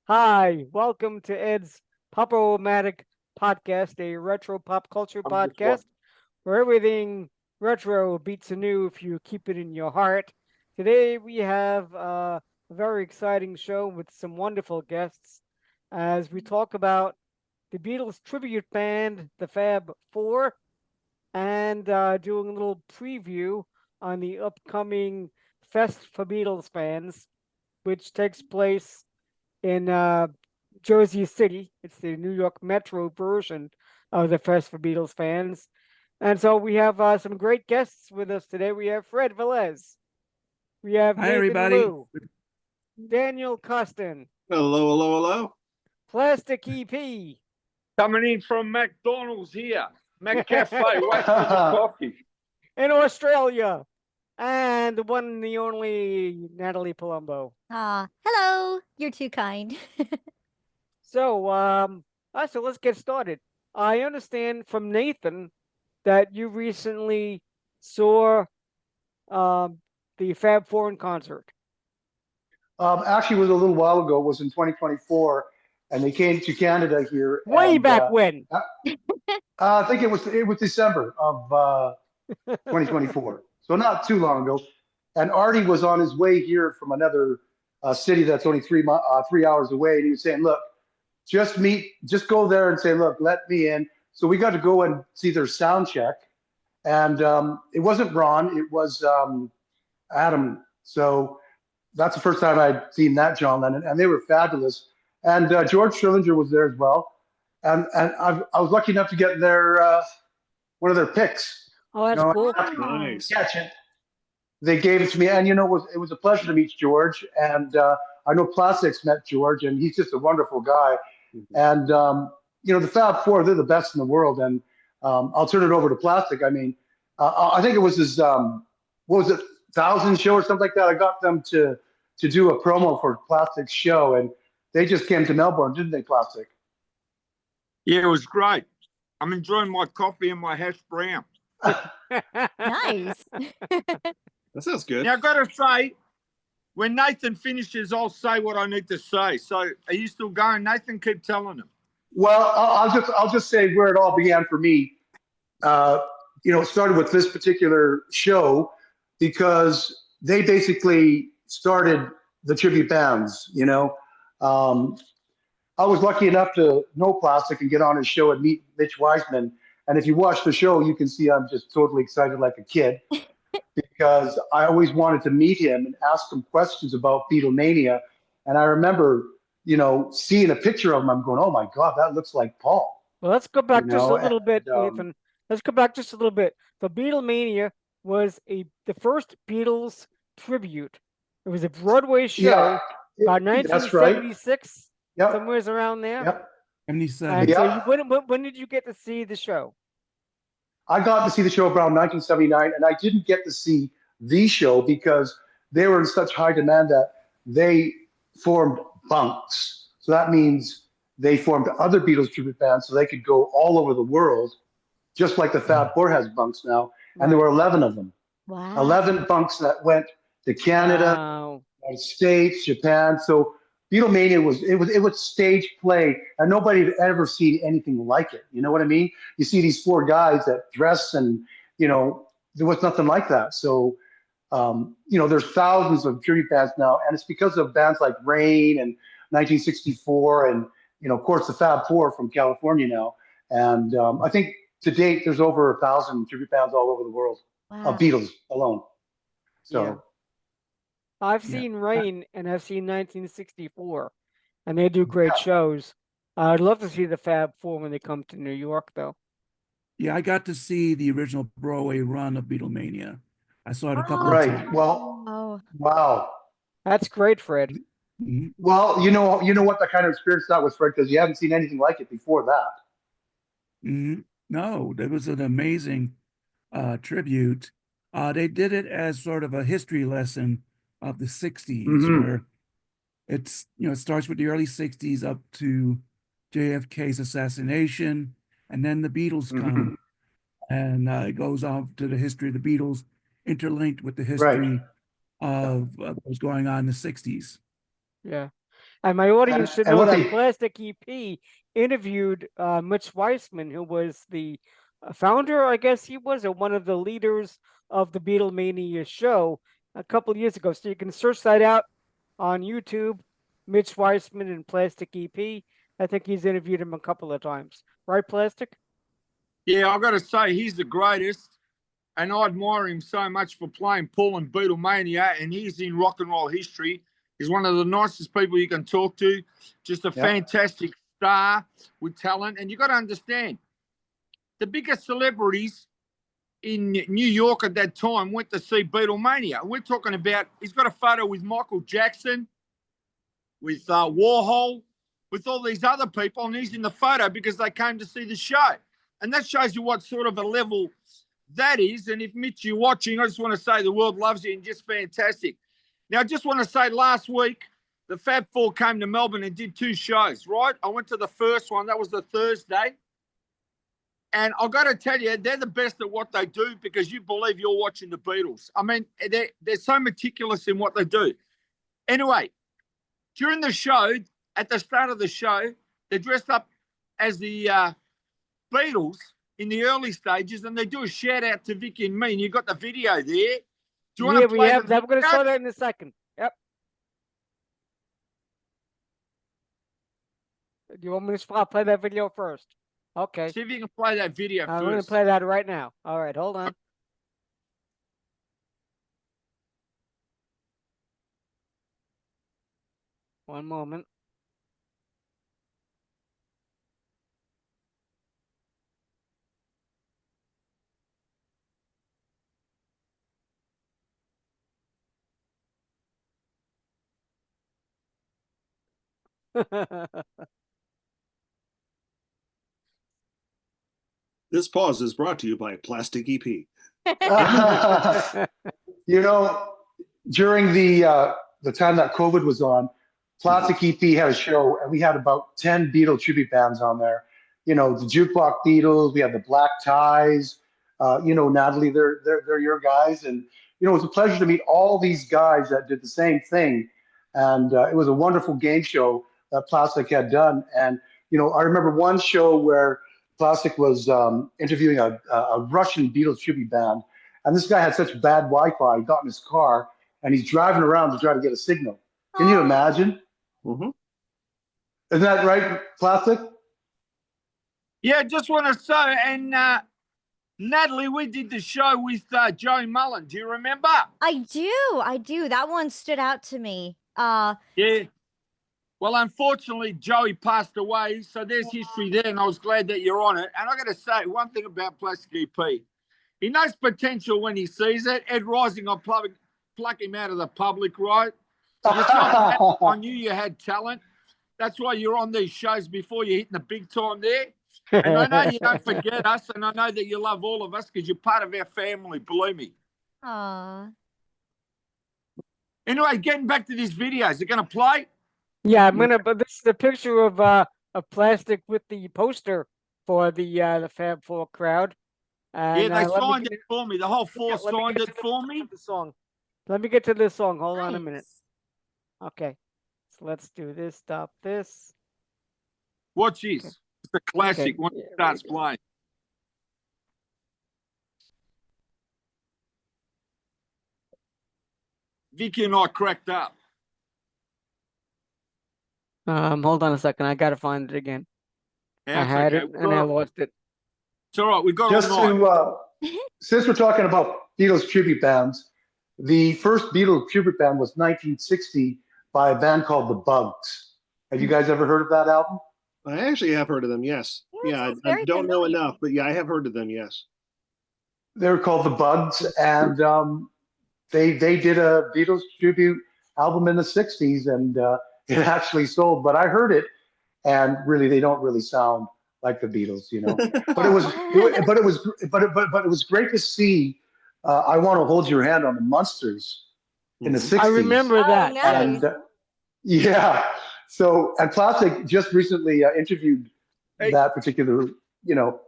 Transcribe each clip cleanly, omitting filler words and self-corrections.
Hi, welcome to Ed's Pop-O-Matic podcast, a retro pop culture podcast where everything retro beats anew if you keep it in your heart. Today we have a very exciting show with some wonderful guests as we talk about the Beatles tribute band, the Fab Four, and doing a little preview on the upcoming Fest for Beatles fans, which takes place in Jersey City. It's the New York Metro version of the Fest for Beatles fans. And so we have some great guests with us today. We have Fred Velez. We have Hi, Nathan everybody. Liu, Daniel Coston, Hello, hello, hello. Plastic EP, Coming in from McDonald's here. McCafe, wait for the coffee. in Australia, and the one and the only Natalie Palumbo. Hello. You're too kind. So let's get started. I understand from Nathan that you recently saw the Fab Four in concert. Actually, it was a little while ago. It was in 2024, and they came to Canada here. Way back when. I think it was December of 2024, so not too long ago. And Artie was on his way here from another city that's only 3 hours away, and he was saying, "Look, just go there and say, look, let me in." So we got to go and see their sound check, and it wasn't Ron, it was Adam. So that's the first time I'd seen that John Lennon, and they were fabulous. And George Schillinger was there as well, and I was lucky enough to get their one of their picks. Oh, that's cool. Nice. Catch it. They gave it to me, and it was a pleasure to meet George. And I know Plastics met George, and he's just a wonderful guy. And the Fab Four, they're the best in the world. And I'll turn it over to Plastic. I mean, I think it was his what was it, 1,000 show or something like that. I got them to do a promo for Plastic's show, and they just came to Melbourne, didn't they, Plastic? Yeah, it was great. I'm enjoying my coffee and my hash brown. Nice. That sounds good. Now, I've got to say, when Nathan finishes, I'll say what I need to say. So, are you still going, Nathan? Keep telling him. Well, I'll just say where it all began for me. It started with this particular show because they basically started the tribute bands. I was lucky enough to know Plastic and get on his show and meet Mitch Weissman. And if you watch the show, you can see I'm just totally excited like a kid because I always wanted to meet him and ask him questions about Beatlemania. And I remember, seeing a picture of him, I'm going, oh my God, that looks like Paul. Well, let's go back just a little bit, Nathan. Let's go back just a little bit. So Beatlemania was the first Beatles tribute. It was a Broadway show about 1976. Yep. Somewhere around there. Yep. 77. And so when did you get to see the show? I got to see the show around 1979, and I didn't get to see the show because they were in such high demand that they formed bunks. So that means they formed other Beatles tribute bands so they could go all over the world, just like the Fab Four has bunks now. And there were 11 of them. Wow. 11 bunks that went to Canada, United States, Japan. So Beatlemania was stage play, and nobody had ever seen anything like it. You know what I mean? You see these four guys that dress, and there was nothing like that. So there's thousands of tribute bands now, and it's because of bands like Rain and 1964, and of course the Fab Four from California now. And I think to date there's over 1,000 tribute bands all over the world of Beatles alone. So. Yeah. I've seen Rain and I've seen 1964, and they do great shows. I'd love to see the Fab Four when they come to New York, though. Yeah, I got to see the original Broadway run of Beatlemania. I saw it a couple of Right. times. Well, wow. That's great, Fred. Mhm. Well, you know what the kind of experience that was, Fred, because you haven't seen anything like it before that. Mhm. No, it was an amazing tribute. They did it as sort of a history lesson of the 60s, where it starts with the early 60s up to JFK's assassination, and then the Beatles come, and it goes on to the history of the Beatles, interlinked with the history of what was going on in the 60s. Yeah. And my audience should and know what that they- Plastic EP interviewed Mitch Weissman, who was the founder, I guess he was, or one of the leaders of the Beatlemania show a couple of years ago. So you can search that out on YouTube, Mitch Weissman and Plastic EP. I think he's interviewed him a couple of times. Right, Plastic? Yeah, I got to say, he's the greatest. And I admire him so much for playing Paul and Beatlemania. And he's in rock and roll history. He's one of the nicest people you can talk to. Just a fantastic star with talent. And you got to understand, the biggest celebrities in New York at that time went to see Beatlemania. We're talking about, he's got a photo with Michael Jackson, with Warhol, with all these other people, and he's in the photo because they came to see the show. And that shows you what sort of a level that is. And if Mitch, you're watching, I just want to say the world loves you and just fantastic. Now, I just want to say last week, the Fab Four came to Melbourne and did 2 shows, right? I went to the first one. That was the Thursday. And I've got to tell you, they're the best at what they do because you believe you're watching the Beatles. I mean, they're so meticulous in what they do. Anyway, during the show, at the start of the show, they dressed up as the Beatles in the early stages, and they do a shout out to Vicky and me. And you got the video there. Do you want to we play have the that. We're going to video? show that in a second. Yep. Do you want me to play that video first? Okay. See if you can play that video I'm going to first. play that right now. All right, hold on. One moment. This pause is brought to you by Plastic EP. You know, during the time that COVID was on, Plastic EP had a show, and we had about 10 Beatle tribute bands on there. You know, the Jukebox Beatles, we had the Black Ties. You know, Natalie, they're your guys, and you know, it was a pleasure to meet all these guys that did the same thing, and it was a wonderful game show that Plastic had done. And you know, I remember one show where Plastic was interviewing a Russian Beatles tribute band, and this guy had such bad Wi-Fi. He got in his car and he's driving around to try to get a signal. Can you imagine? Mm-hmm. Isn't that right, Plastic? Yeah, just want to say, and Natalie, we did the show with Joey Mullen. Do you remember? I do. That one stood out to me. Yeah. Well, unfortunately, Joey passed away, so there's history there, and I was glad that you're on it. And I got to say one thing about Plastic EP. He knows potential when he sees it. Ed Rising, I'll pluck him out of the public, right? I knew you had talent. That's why you're on these shows before you're hitting the big time there. And I know you don't forget us, and I know that you love all of us because you're part of our family, believe me. Aw. Anyway, getting back to this video, is it going to play? Yeah, I'm gonna. But this is the picture of Plastic with the poster for the Fab Four crowd. And, Yeah, they let me signed get it for me. The whole four let me signed get it to for me. the song. Let me get to this song. Hold on a minute. Nice. Okay, so let's do this. Stop this. Watch this. Okay. It's a classic Okay, when yeah, it starts there we go. playing. Vicky and I cracked up. Hold on a second. I gotta find it again. I That's had okay. it and I lost it. It's all right. We got Just all night. to, since we're talking about Beatles tribute bands, the first Beatles tribute band was 1960 by a band called the Bugs. Have you guys ever heard of that album? I actually have heard of them, yes. Yeah, it Yeah, sounds I very don't know familiar. enough, but yeah, I have heard of them, yes. They were called the Bugs, and they did a Beatles tribute album in the 60s, and it actually sold. But I heard it, and really, they don't really sound like the Beatles, you know. But it was great to see. I Want to Hold Your Hand on the Munsters in the 60s. I remember that. nice. And yeah, so and Plastic just recently interviewed Hey. that particular, you know.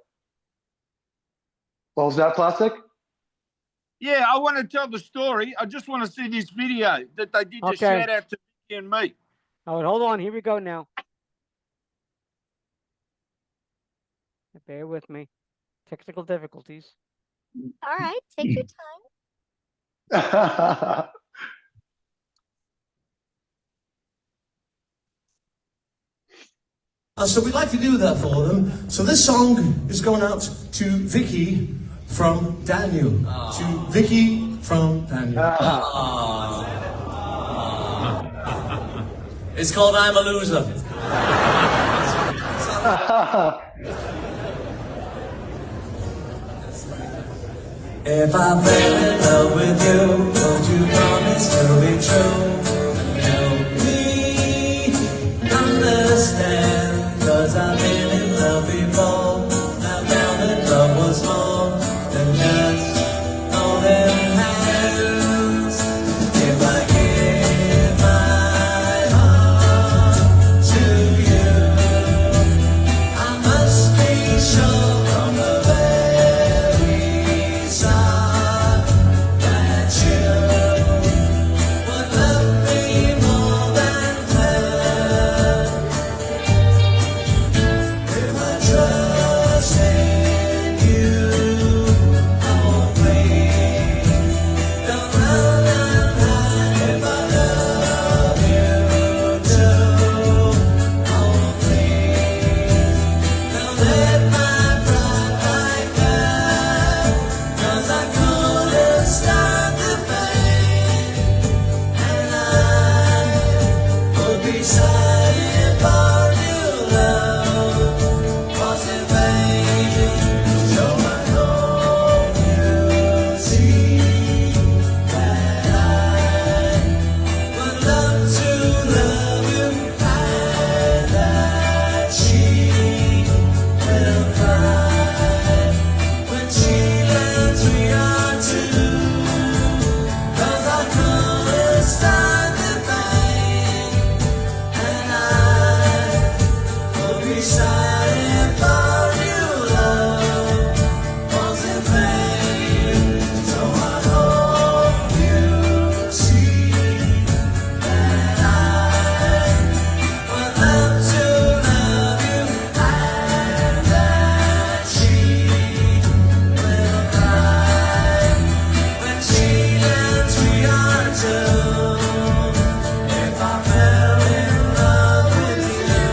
What was that, Plastic? Yeah, I want to tell the story. I just want to see this video that they did the Okay. shout out to Vicky and me. Oh, hold on. Here we go now. Bear with me. Technical difficulties. All right, take your time. So we'd like to do that for them. So this song is going out to Vicky from Daniel. To Vicky from Daniel. It's called I'm a Loser. If I fell in love with you, would you promise to be true? Help me understand, 'cause I've been in love before. I found that love was more than just holding hands. If I give my heart to you, I must be sure from the very start that you would love me more than her. If I trust in you, oh please, don't run and hide. If I love you too, oh please, don't let my pride like that, 'cause I couldn't stop the pain, and I would be sorry if all your love was in vain. So I hope you see that I would love to love you, and that she will cry when she learns we are two. 'Cause I couldn't stop the pain, and I would be sorry if all your love was in vain. So I hope you see that I would love to love you, and that she will cry when she learns we are two. If I fell in love with you.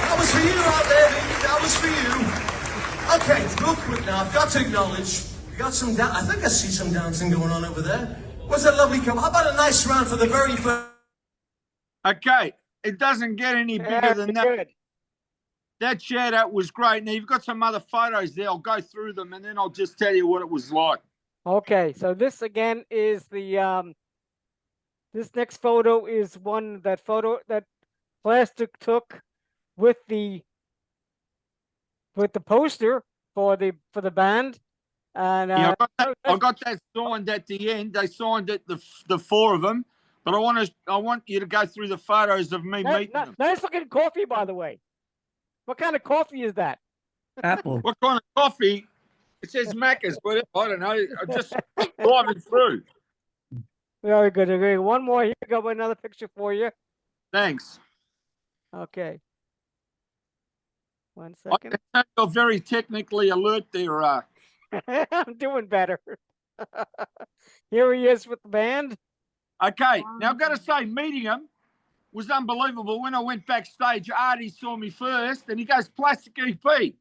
That was for you out there, Vicky. That was for you. Okay, real quick now. I've got to acknowledge, we got some. I think I see some dancing going on over there. Where's that lovely couple? How about a nice round for the very first? Okay, it doesn't get any bigger Very than that. good. That shout out was great. Now you've got some other photos there. I'll go through them and then I'll just tell you what it was like. Okay, so this again is the this next photo is one that Plastic took with the poster for the band, and Yeah, I got that signed at the end. They signed it, the four of them. But I want you to go through the photos of me meeting them. nice looking coffee, by the way. What kind of coffee is that? Apple. What kind of coffee? It says Macca's, but I don't know. I'm just driving through. Very good. Okay, one more. Here we go. Another picture for you. Thanks. Okay. 1 I second. can tell you're very technically alert there. I'm doing better. Here he is with the band. Okay, now I've got to say, meeting him was unbelievable. When I went backstage, Artie saw me first, and he goes, Plastic EP.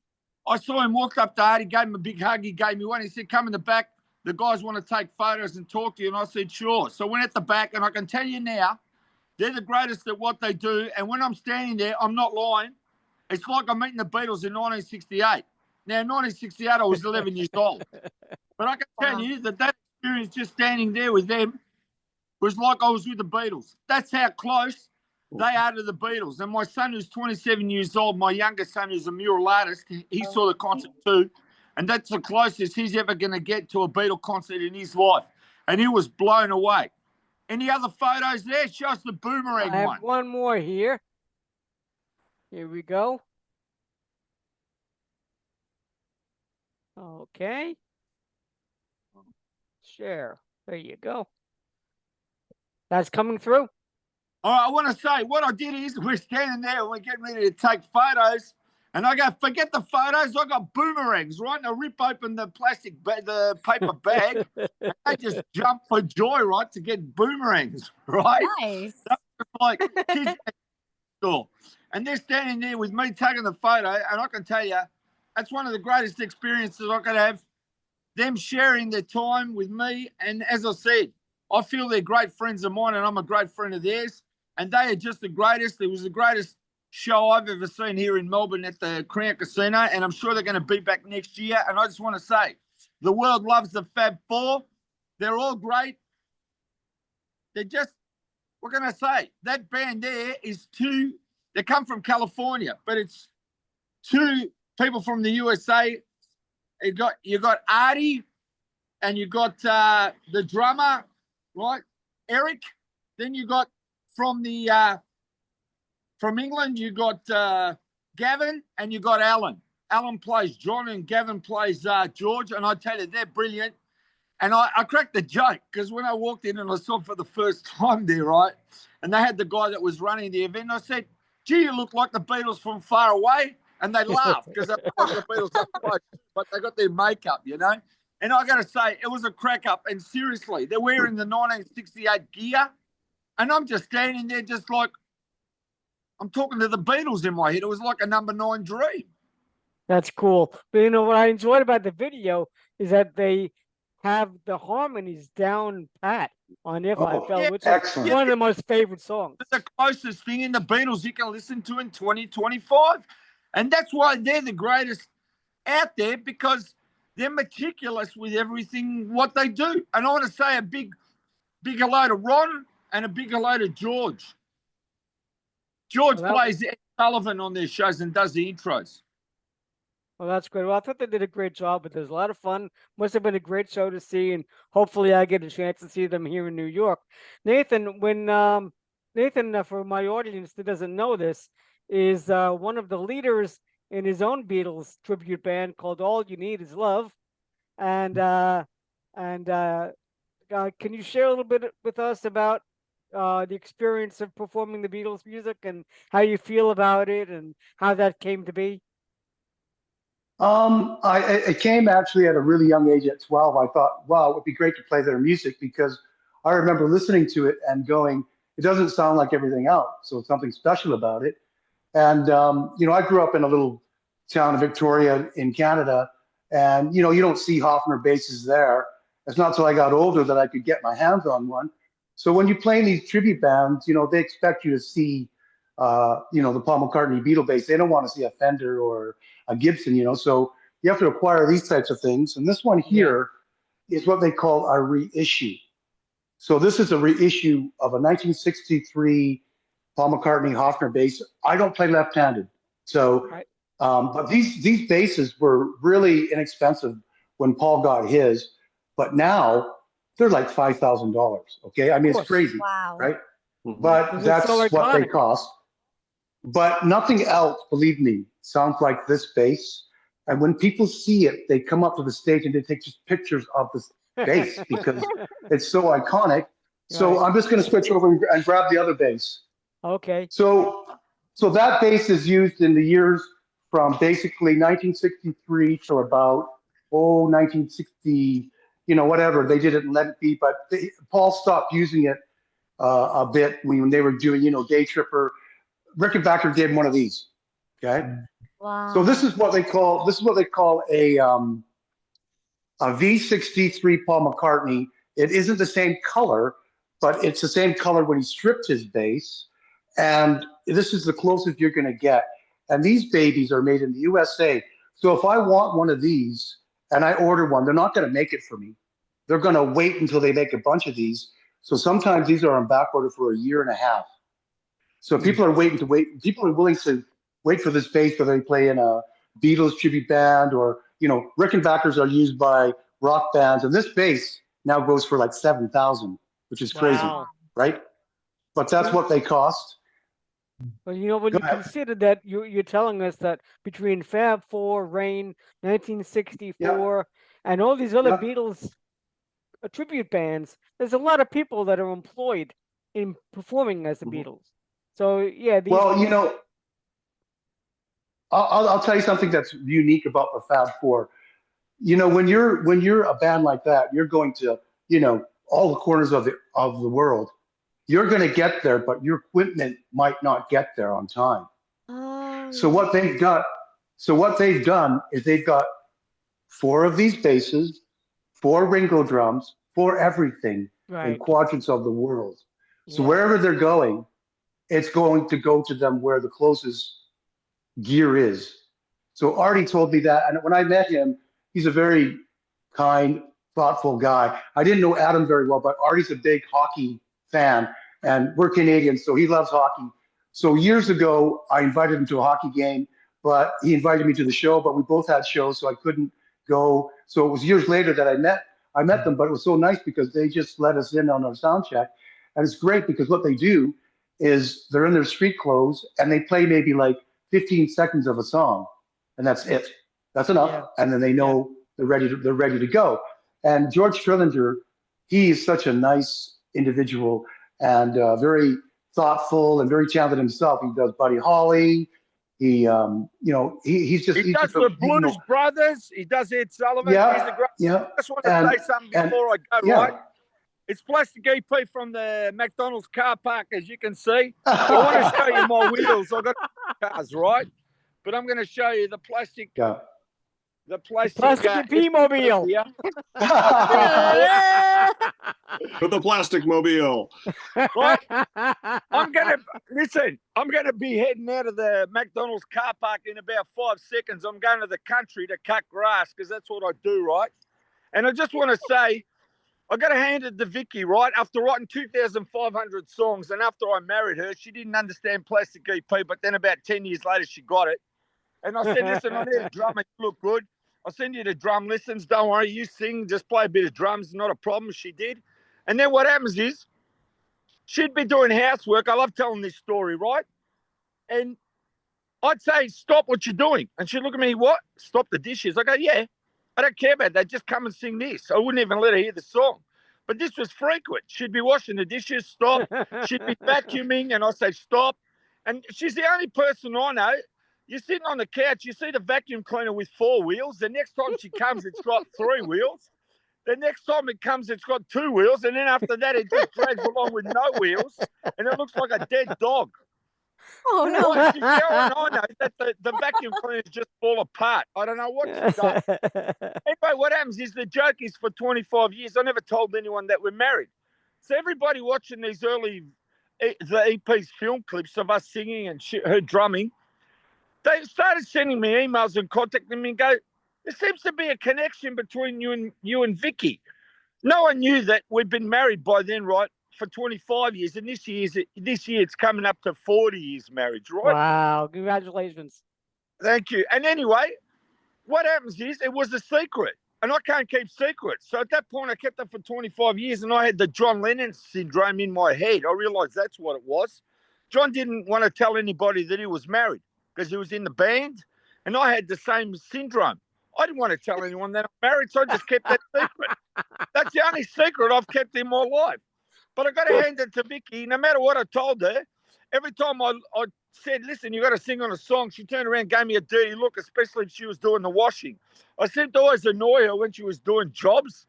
I saw him, walked up to Artie, gave him a big hug. He gave me one. He said, come in the back. The guys want to take photos and talk to you. And I said, sure. So I went at the back, and I can tell you now, they're the greatest at what they do. And when I'm standing there, I'm not lying. It's like I'm meeting the Beatles in 1968. Now, in 1968, I was 11 years old. But I can tell you that experience just standing there with them was like I was with the Beatles. That's how close they are to the Beatles. And my son, who's 27 years old, my youngest son, who's a mural artist, he saw the concert too. And that's the closest he's ever going to get to a Beatle concert in his life. And he was blown away. Any other photos there? Show us the boomerang I have one. one more here. Here we go. Okay. Share. There you go. That's coming through. All right, I want to say what I did is we're standing there and we're getting ready to take photos. And I go, forget the photos. I got boomerangs, right? And I rip open the the paper bag. And I just jump for joy, right, to get boomerangs, right? Nice. Like kids at school. And they're standing there with me taking the photo. And I can tell you, that's one of the greatest experiences I could have. Them sharing their time with me. And as I said, I feel they're great friends of mine and I'm a great friend of theirs. And they are just the greatest. It was the greatest show I've ever seen here in Melbourne at the Crown Casino. And I'm sure they're going to be back next year. And I just want to say, the world loves the Fab Four. They're all great. They're just, what can I say? That band there is two, they come from California, but it's two people from the USA. You got Artie and you got the drummer, right? Eric. Then you got from England, you got Gavin and you got Alan. Alan plays John and Gavin plays George. And I tell you, they're brilliant. And I cracked the joke because when I walked in and I saw for the first time there, right? And they had the guy that was running the event. I said, gee, you look like the Beatles from far away. And they laughed because they look like the Beatles up close, but they got their makeup, you know? And I got to say, it was a crack up. And seriously, they're wearing the 1968 gear. And I'm just standing there just like, I'm talking to the Beatles in my head. It was like a number 9 dream. That's cool. But you know what I enjoyed about the video is that they have the harmonies down pat on If I Fell, yeah, which is excellent. one of the most favorite songs. It's the closest thing in the Beatles you can listen to in 2025. And that's why they're the greatest out there, because they're meticulous with everything, what they do. And I want to say a big hello to Ron and a big hello to George. George plays Ed Sullivan on their shows and does the intros. Well, that's great. Well, I thought they did a great job with this. A lot of fun. Must have been a great show to see, and hopefully I get a chance to see them here in New York. Nathan, when Nathan, for my audience that doesn't know this, is one of the leaders in his own Beatles tribute band called All You Need Is Love. And can you share a little bit with us about the experience of performing the Beatles music and how you feel about it and how that came to be? It came actually at a really young age at 12. I thought, wow, it would be great to play their music, because I remember listening to it and going, it doesn't sound like everything else. So something special about it. And, I grew up in a little town of Victoria in Canada, and, you don't see Hofner basses there. It's not until I got older that I could get my hands on one. So when you play in these tribute bands, they expect you to see, the Paul McCartney Beatle bass. They don't want to see a Fender or a Gibson, so you have to acquire these types of things. And this one here is what they call a reissue. So this is a reissue of a 1963 Paul McCartney Hofner bass. I don't play left-handed. So, but these basses were really inexpensive when Paul got his, but now they're like $5,000. Okay. I mean, it's crazy, right? But that's what they cost. But nothing else, believe me, sounds like this bass. And when people see it, they come up to the stage and they take just pictures of this bass because it's so iconic. So I'm just going to switch over and grab the other bass. Okay. So that bass is used in the years from basically 1963 to about 1960, whatever. They did it in Let It Be, but Paul stopped using it a bit when they were doing, Day Tripper. Rickenbacker did one of these. Okay. Wow. So this is what they call a V63 Paul McCartney. It isn't the same color, but it's the same color when he stripped his bass. And this is the closest you're going to get. And these babies are made in the USA. So if I want one of these and I order one, they're not going to make it for me. They're going to wait until they make a bunch of these. So sometimes these are on back order for a year and a half. So people are People are willing to wait for this bass, whether they play in a Beatles tribute band or, Rickenbackers are used by rock bands. And this bass now goes for like $7,000, which is crazy, right? But that's what they cost. Well, you know, when Go you ahead. consider that you're telling us that between Fab Four, Rain, 1964, and all these other Yep. Beatles tribute bands, there's a lot of people that are employed in performing as the Mhm. Beatles. So yeah, Well, you know, I'll tell you something that's unique about the Fab Four. You know, when you're a band like that, you're going to, you know, all the corners of the world. You're going to get there, but your equipment might not get there on time. Oh, So yeah. what they've got, so what they've done is they've got four of these basses, four Ringo drums, four everything in right, quadrants of the world. So yeah, wherever they're going, it's going to go to them where the closest gear is. So Artie told me that, and when I met him, he's a very kind, thoughtful guy. I didn't know Adam very well, but Artie's a big hockey fan, and we're Canadians, so he loves hockey. So years ago, I invited him to a hockey game, but he invited me to the show, but we both had shows, so I couldn't go. So it was years later that I met them, but it was so nice because they just let us in on our sound check, and it's great because what they do is they're in their street clothes and they play maybe like 15 seconds of a song, and that's it. That's enough. yeah, And then they yeah. know they're ready to go. And George Trillinger, he is such a nice individual and very thoughtful and very talented himself. He does Buddy Holly. You know, he's just He does a, the you know, Blues Brothers. He does Ed Sullivan. He's the yeah, great. yeah, I just want to and say something and before I go, yeah. right? It's Plastic EP from the McDonald's car park, as you can see. I want to show you my wheels. I've got cars, right? But I'm going to show you the plastic, Yeah. the plastic. Plastic P-mobile. here. With the plastic mobile. Right? I'm gonna be heading out of the McDonald's car park in about 5 seconds. I'm going to the country to cut grass because that's what I do, right? And I just want to say, I got to hand it to Vicky, right? After writing 2,500 songs, and after I married her, she didn't understand Plastic EP, but then about 10 years later, she got it. And I said, listen, I need a drummer. You look good. I'll send you the drum lessons. Don't worry, you sing, just play a bit of drums, not a problem. She did. And then what happens is, she'd be doing housework. I love telling this story, right? And I'd say, stop what you're doing. And she'd look at me, what? Stop the dishes. I go, yeah, I don't care about that. Just come and sing this. I wouldn't even let her hear the song. But this was frequent. She'd be washing the dishes, stop. She'd be vacuuming, and I say, stop. And she's the only person I know. You're sitting on the couch, you see the vacuum cleaner with 4 wheels. The next time she comes, it's got 3 wheels. The next time it comes, it's got 2 wheels. And then after that, it just drags along with no wheels. And it looks like a dead dog. Oh, no. Right, she's going, I know that the vacuum cleaners just fall apart. I don't know what she's done. Anyway, what happens is the joke is for 25 years, I never told anyone that we're married. So everybody watching these early, the EP's film clips of us singing and her drumming, they started sending me emails and contacting me and go, there seems to be a connection between you and Vicky. No one knew that we'd been married by then, right? For 25 years, and this year it's coming up to 40 years marriage, right? Wow, congratulations. Thank you. And anyway, what happens is it was a secret, and I can't keep secrets. So at that point, I kept it for 25 years, and I had the John Lennon syndrome in my head. I realized that's what it was. John didn't want to tell anybody that he was married because he was in the band, and I had the same syndrome. I didn't want to tell anyone that I'm married, so I just kept that secret. That's the only secret I've kept in my life. But I got to hand it to Vicky. No matter what I told her, every time I said, listen, you got to sing on a song, she turned around and gave me a dirty look, especially if she was doing the washing. I seemed to always annoy her when she was doing jobs.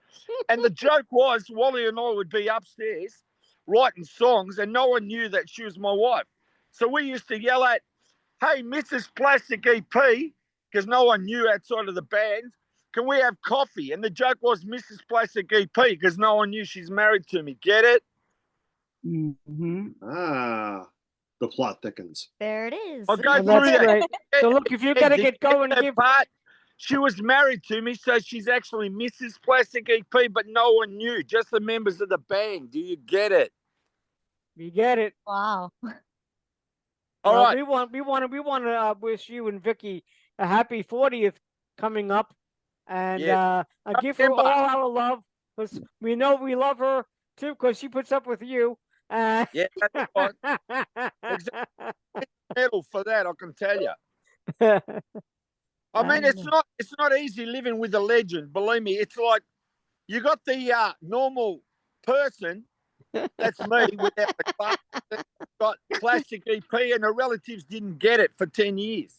And the joke was, Wally and I would be upstairs writing songs, and no one knew that she was my wife. So we used to yell at, hey, Mrs. Plastic EP, because no one knew outside of the band, can we have coffee? And the joke was Mrs. Plastic EP, because no one knew she's married to me. Get it? Mm-hmm. Ah, the plot thickens. There it is. I'll go Well, through that's that. great. So look, if you got to get going, that give part, she was married to me, so she's actually Mrs. Plastic EP, but no one knew, just the members of the band. Do you get it? you get it. Wow. All Well, right. we want to wish you and Vicky a happy 40th coming up, and give her all September. our love because we know we love her too because she puts up with you. Yeah, that's right. Medal for that, I can tell you. I mean, it's not easy living with a legend. Believe me, it's like you got the normal person. That's me without the class. Got plastic EP, and the relatives didn't get it for 10 years.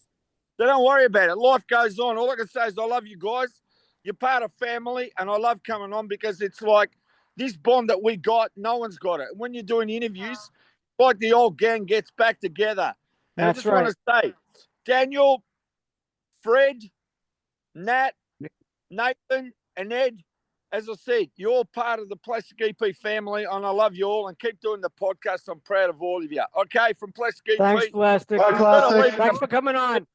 So don't worry about it. Life goes on. All I can say is I love you guys. You're part of family, and I love coming on because it's like this bond that we got, no one's got it. When you're doing interviews, like the old gang gets back together. And That's I just want to say, Daniel, Fred, Nat, Nathan, and Ed, as I said, you're all part of the Plastic EP family, and I love you all. And keep doing the podcast. I'm proud of all of you. Okay, from Plastic EP. Thanks, Plastic. Bye, Plastic. Thanks for coming on.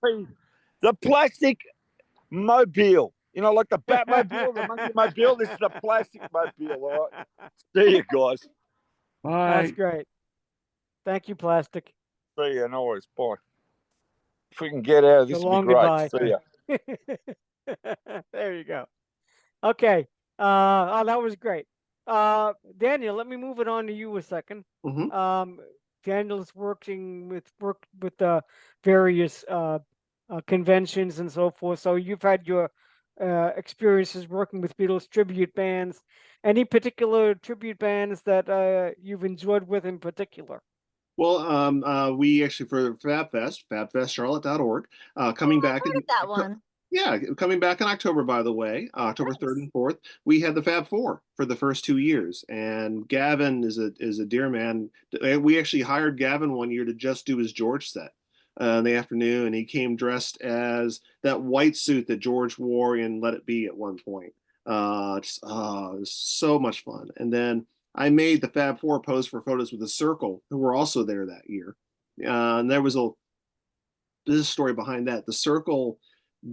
The Plastic Mobile. You know, like the Batmobile, the Monkey Mobile. This is the Plastic Mobile. All right. See you guys. Bye. That's great. Thank you, Plastic. See you. No worries. Bye. If we can get out of this, So would be long great. See ya. There you go. Okay. That was great. Daniel, let me move it on to you a second. Mhm. Daniel's worked with various conventions and so forth. So you've had your experiences working with Beatles tribute bands. Any particular tribute bands that you've enjoyed with in particular? Well, we actually for fabfestcharlotte.org, coming back I've heard of that one. Yeah, coming back in October, by the way, October 3rd and 4th, we had the Fab Four for the first 2 years. And Gavin is a dear man. We actually hired Gavin one year to just do his George set in the afternoon. And he came dressed as that white suit that George wore in Let It Be at one point. It was so much fun. And then I made the Fab Four pose for photos with the Circle, who were also there that year. And there was this is a story behind that. The Circle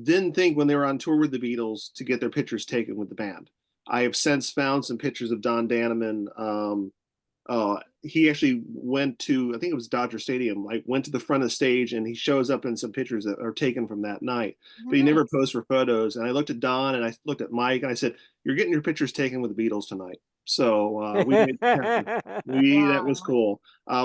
didn't think when they were on tour with the Beatles to get their pictures taken with the band. I have since found some pictures of Don Daneman. He actually went to, I think it was Dodger Stadium, like went to the front of the stage, and he shows up in some pictures that are taken from that night. But he never posed for photos. And I looked at Don and I looked at Mike and I said, "You're getting your pictures taken with the Beatles tonight." So we made that was cool.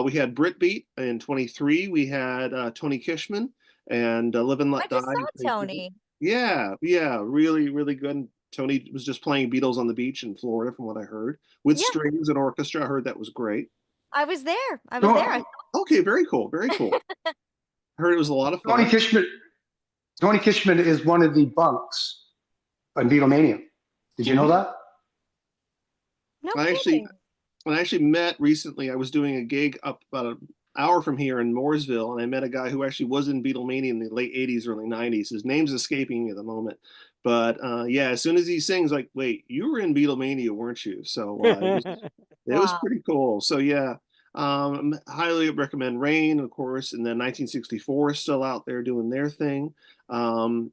We had Brit Beat in 23. We had Tony Kishman and Live and Let Die. I just saw Tony. Yeah, really, really good. Tony was just playing Beatles on the beach in Florida, from what I heard, with strings and orchestra. I heard that was great. I was there. I was there. Okay, very cool, very cool. I heard it was a lot of fun. Tony Kishman is one of the bunks on Beatlemania. Did you know that? No I actually met recently. I was doing a gig up about an hour from here in Mooresville, and I met a guy who actually was in Beatlemania in the late 80s, early 90s. His name's escaping me at the moment. But yeah, as soon as he sings, like, wait, you were in Beatlemania, weren't you? So it was pretty cool. So yeah, highly recommend Rain, of course, and then 1964 is still out there doing their thing.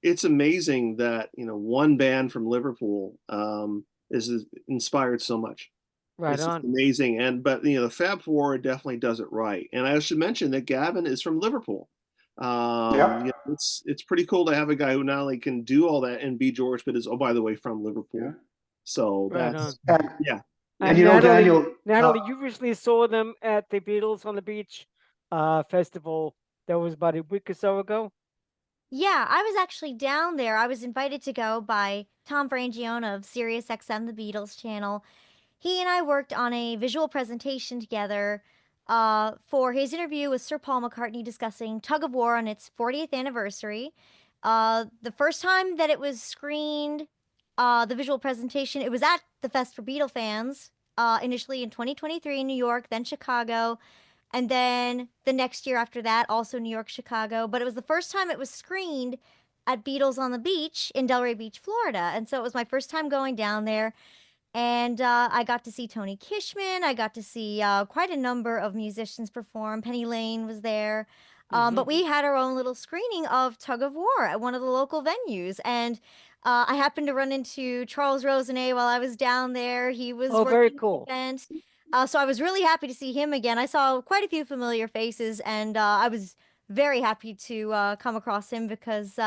It's amazing that, one band from Liverpool is inspired so much. Right it's on. Amazing. But the Fab Four definitely does it right. And I should mention that Gavin is from Liverpool. It's pretty cool to have a guy who not only can do all that and be George, but is, oh, by the way, from Liverpool. Yeah. So that's yeah. And Natalie, you recently saw them at the Beatles on the Beach festival. That was about a week or so ago. Yeah, I was actually down there. I was invited to go by Tom Frangione of Sirius XM, the Beatles channel. He and I worked on a visual presentation together for his interview with Sir Paul McCartney discussing Tug of War on its 40th anniversary. The first time that it was screened, the visual presentation, it was at the Fest for Beatle fans, initially in 2023 in New York, then Chicago, and then the next year after that, also New York, Chicago. But it was the first time it was screened at Beatles on the Beach in Delray Beach, Florida. And so it was my first time going down there. And I got to see Tony Kishman. I got to see quite a number of musicians perform. Penny Lane was there. But we had our own little screening of Tug of War at one of the local venues. And I happened to run into Charles Rosenet while I was down there. He was very cool. The event. So I was really happy to see him again. I saw quite a few familiar faces, and I was very happy to come across him because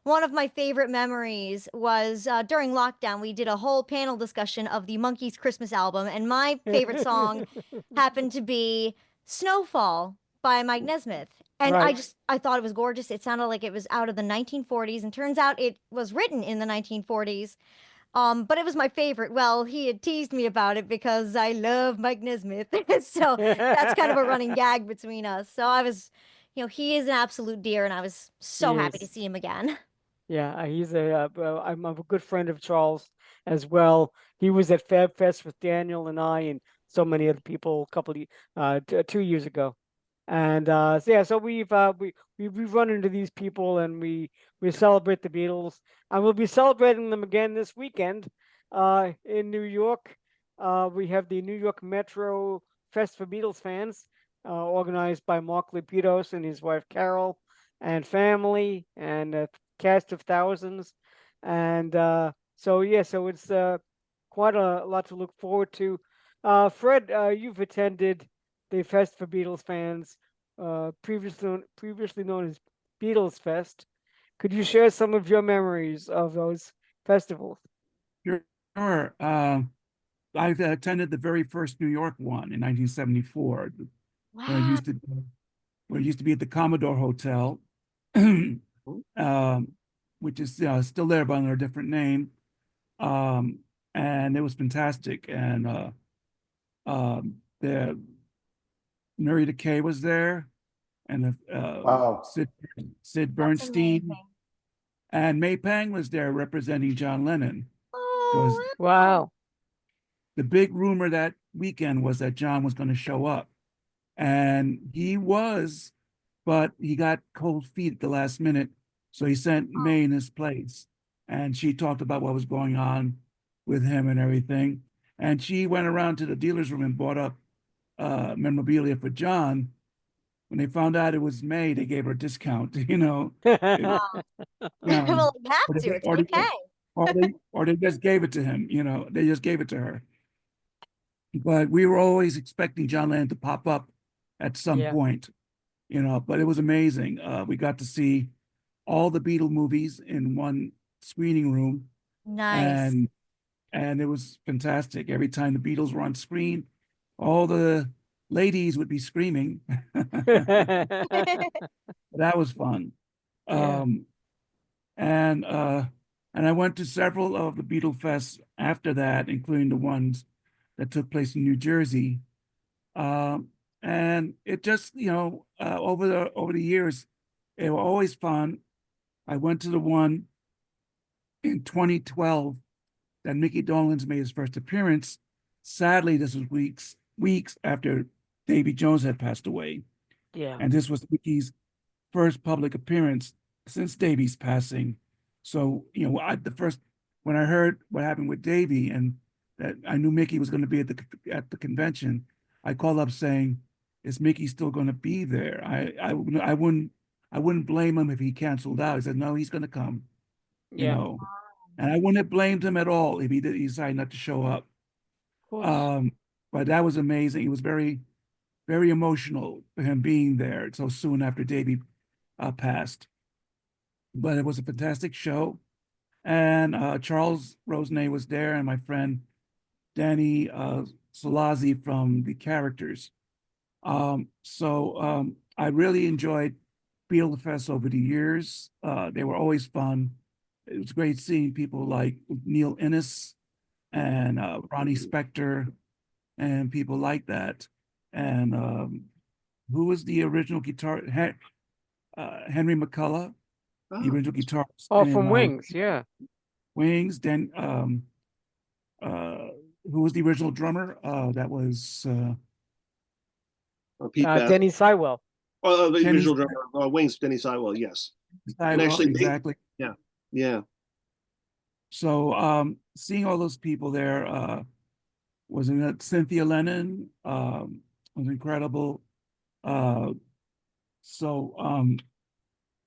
one of my favorite memories was during lockdown, we did a whole panel discussion of the Monkees Christmas album, and my favorite song happened to be Snowfall by Mike Nesmith. And Right. I thought it was gorgeous. It sounded like it was out of the 1940s, and turns out it was written in the 1940s. But it was my favorite. Well, he had teased me about it because I love Mike Nesmith. So that's kind of a running gag between us. So I was, he is an absolute dear, and I was so He happy to is. see him again. Yeah, he's I'm a good friend of Charles as well. He was at Fab Fest with Daniel and I and so many other people a couple of 2 years ago. And so yeah, so we've run into these people and we celebrate the Beatles. And we'll be celebrating them again this weekend in New York. We have the New York Metro Fest for Beatles fans, organized by Mark Lipidos and his wife Carol and family and a cast of thousands. And so yeah, so it's quite a lot to look forward to. Fred, you've attended the Fest for Beatles fans, previously known as Beatles Fest. Could you share some of your memories of those festivals? Sure. I attended the very first New York one in 1974, where it Wow. used to be at the Commodore Hotel, which is still there but under a different name. And it was fantastic. And the Murray Decay was there, and Wow. Sid That's Bernstein, amazing. and May Pang was there representing John Lennon. Oh, Wow. The big rumor that weekend was that John was going to show up, and he was, but he got cold feet at the last minute, so he sent May in his place, and she talked about what was going on with him and everything, and she went around to the dealer's room and bought up memorabilia for John. When they found out it was May, they gave her a discount, well, you have or to. they, It's or May they, Pang. or they just gave it to him, they just gave it to her. But we were always expecting John Lennon to pop up at some Yeah. point, but it was amazing. We got to see all the Beatle movies in one screening room, Nice. and it was fantastic. Every time the Beatles were on screen, all the ladies would be screaming. That was fun. Yeah. And I went to several of the Beatle Fests after that, including the ones that took place in New Jersey. And it just, over the years, they were always fun. I went to the one in 2012 that Mickey Dolenz made his first appearance. Sadly, this was weeks after Davy Jones had passed away. Yeah. And this was Mickey's first public appearance since Davy's passing. So, when I heard what happened with Davy and that I knew Mickey was going to be at the convention, I called up saying, "Is Mickey still going to be there?" I wouldn't blame him if he canceled out. He said, "No, he's going to come." Yeah. And I wouldn't have blamed him at all if he decided not to show up. Of course. But that was amazing. It was very, very emotional for him being there so soon after Davy passed. But it was a fantastic show. And Charles Rosenet was there, and my friend Danny Solazzi from The Characters. So I really enjoyed Beatle Fest over the years. They were always fun. It was great seeing people like Neil Innes and Ronnie Spector and people like that. And who was the original guitar? Henry McCullough, the original guitarist. Oh, from Wings, yeah. Wings. Then who was the original drummer? That was Pete Best. Denny Sywell. Oh, the Denny original drummer, Wings, Denny Sywell, yes. And Sywell, actually, exactly. Yeah. So seeing all those people there, wasn't that Cynthia Lennon was incredible. And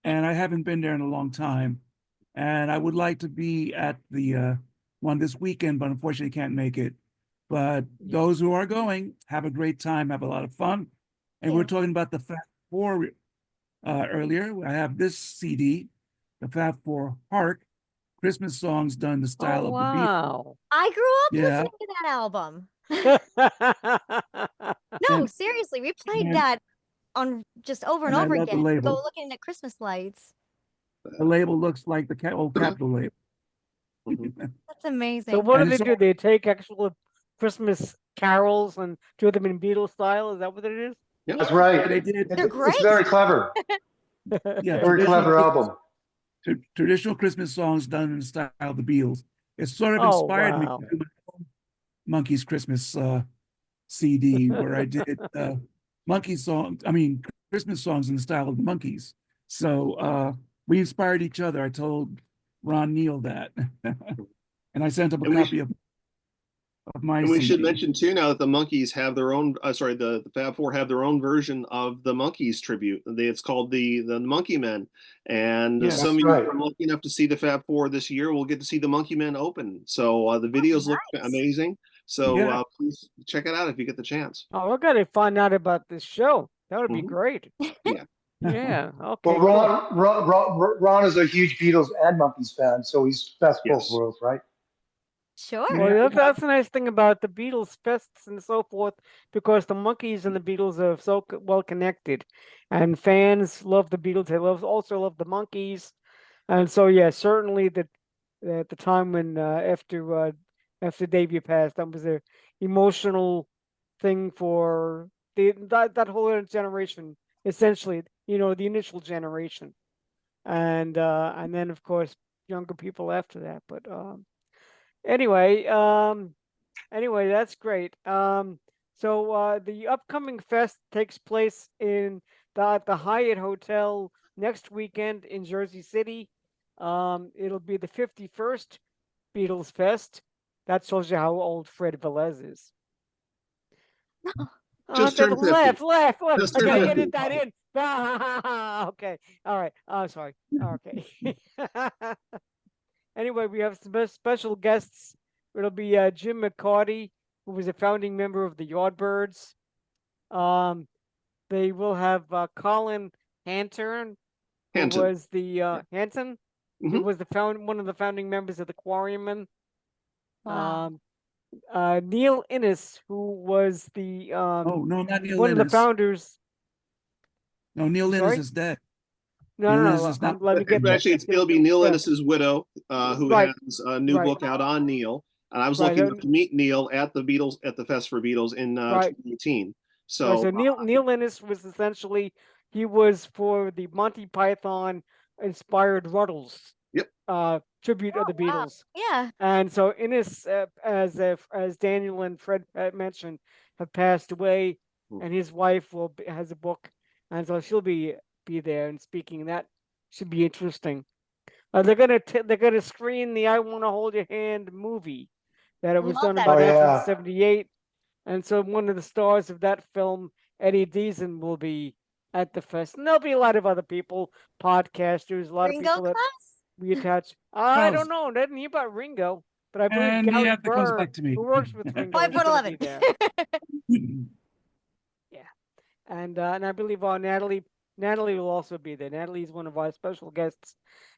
I haven't been there in a long time. And I would like to be at the one this weekend, but unfortunately can't make it. But those who are going, have a great time, have a lot of fun. And we're talking about the Fab Four earlier. I have this CD the Fab Four Hark Christmas songs done in the style Oh, of the Beatles. wow. I grew up Yeah. listening to that album. No, And- seriously, we played and- that on just over and and I over love the again. Go label. looking at Christmas lights. The label looks like the old Capitol label. Mhm. That's amazing. So what do And they it's do? all- They take actual Christmas carols and do them in Beatles style? Is that what it is? Yep. That's right. They did They're great. It's very clever. yeah, Very clever album. traditional Christmas songs done in the style of the Beatles. It sort of Oh, inspired me wow. to do my own Monkeys Christmas CD where I did Christmas songs in the style of the Monkeys. So we inspired each other. I told Ron Neal that. And I sent him a And we copy of my And we should CD. mention too now that the Monkeys have their own. The Fab Four have their own version of the Monkeys tribute. It's called the Monkey Men. And Yeah. some of That's you right. who are lucky enough to see the Fab Four this year will get to see the Monkey Men open. So the videos look nice. amazing. So Yeah. please check it out if you get the chance. Oh, we're gonna find out about this show. That would be Mhm. great. Yeah. Yeah. Okay. Well, cool. Ron is a huge Beatles and Monkeys fan, so he's best of both Yes. worlds, right? Sure. Yeah. Well, that's the nice thing about the Beatles fests and so forth, because the Monkeys and the Beatles are so well connected, and fans love the Beatles. They also love the Monkeys, and so yeah, certainly at the time when after Davey passed, that was a emotional thing for that whole generation, essentially. The initial generation, and then of course younger people after that, but. Anyway, that's great. So the upcoming fest takes place in the Hyatt Hotel next weekend in Jersey City. It'll be the 51st Beatles Fest. That shows you how old Fred Velez is. Just turned 50. Laugh. Just I turned gotta 50. edit that in. Okay. All right. Oh, sorry. Okay. Anyway, we have some special guests. It'll be Jim McCarty, who was a founding member of the Yardbirds. They will have Colin Hanton, who Hanton. was the Hanton, who Mhm. was one of the founding members of the Quarrymen. Wow. Neil Innes, who was the Oh, no, not Neil one of the Innes. founders. No, Neil I'm Innes sorry? is dead. No, Neil no, Innes no. is not. Let me get that. Actually, it'll be Neil Yeah. Innes's widow, who Right. has a new Right. book out on Neil. And I was Right, lucky enough to meet Neil at the Beatles at the Fest for Beatles in Right. 2018. Right, So so Neil Innes was essentially he was for the Monty Python inspired Ruddles. Yep. Tribute of the Wow. Beatles. Yeah. And so Innes, as Daniel and Fred mentioned, have passed away, and his wife has a book, and so she'll be there and speaking. That should be interesting. They're gonna screen the "I Want to Hold Your Hand" movie that it was Love done that about movie. Oh, yeah. 1978, and so one of the stars of that film, Eddie Deason, will be at the fest, and there'll be a lot of other people, podcasters, a lot of Ringo people that class? we attach. I Well, don't know. I didn't hear about Ringo, but I believe and Gary that comes Burr, back to me. who works with Ringo, is 5'11". gonna be there. And I believe Natalie will also be there. Natalie's one of our special guests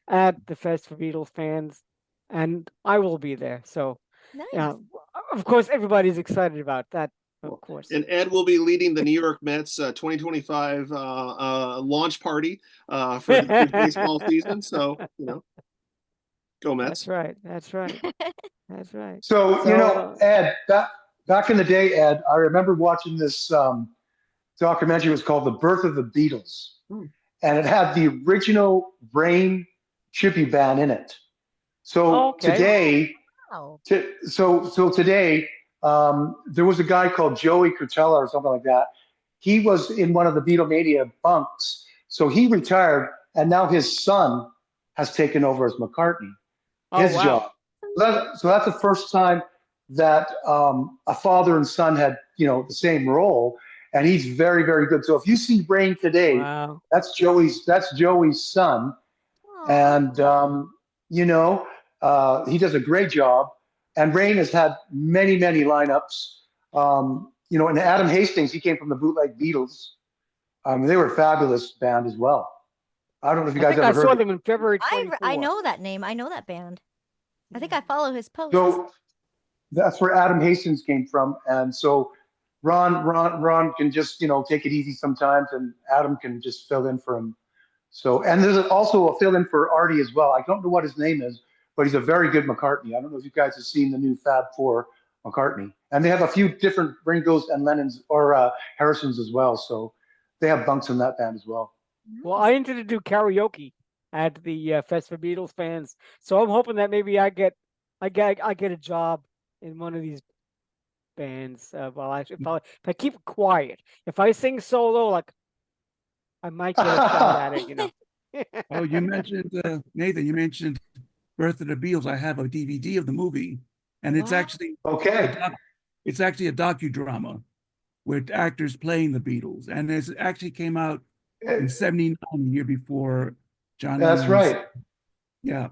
at the Fest for Beatles fans, and I will be there. So, Nice. yeah, of course, everybody's excited about that. Of course. And Ed will be leading the New York Mets 2025 launch party for the baseball season. So, go Mets. That's right. That's right. So, So, Ed, back in the day, Ed, I remember watching this documentary. It was called The Birth of the Beatles. And it had the original Rain tribute band in it. So Okay. today, Wow. so today, there was a guy called Joey Curtella or something like that. He was in one of the Beatlemania bunks. So he retired, and now his son has taken over as McCartney, his wow. job. So that's the first time that a father and son had, the same role, and he's very, very good. So if you see Rain today, Wow. that's Joey's son, Aw. and he does a great job. And Rain has had many, many lineups. And Adam Hastings, he came from the Bootleg Beatles. They were a fabulous band as well. I don't know if you I guys think I ever saw heard. them in February I 24. know that name. I know that band. I think I follow his posts. So that's where Adam Hastings came from, and so Ron can just take it easy sometimes, and Adam can just fill in for him. So, and there's also a fill in for Artie as well. I don't know what his name is, but he's a very good McCartney. I don't know if you guys have seen the new Fab Four McCartney, and they have a few different Ringos and Lennons or Harrisons as well. So they have bunks in that band as well. Well, I intend to do karaoke at the Fest for Beatles fans, so I'm hoping that maybe I get a job in one of these bands. If I keep it quiet, if I sing solo, like I might get a shot at it. Oh, you mentioned Nathan. You mentioned Birth of the Beatles. I have a DVD of the movie, and it's What? actually Okay. it's actually a docudrama with actors playing the Beatles, and it actually came out in '79, the year before John That's Lennon's. right. Yeah,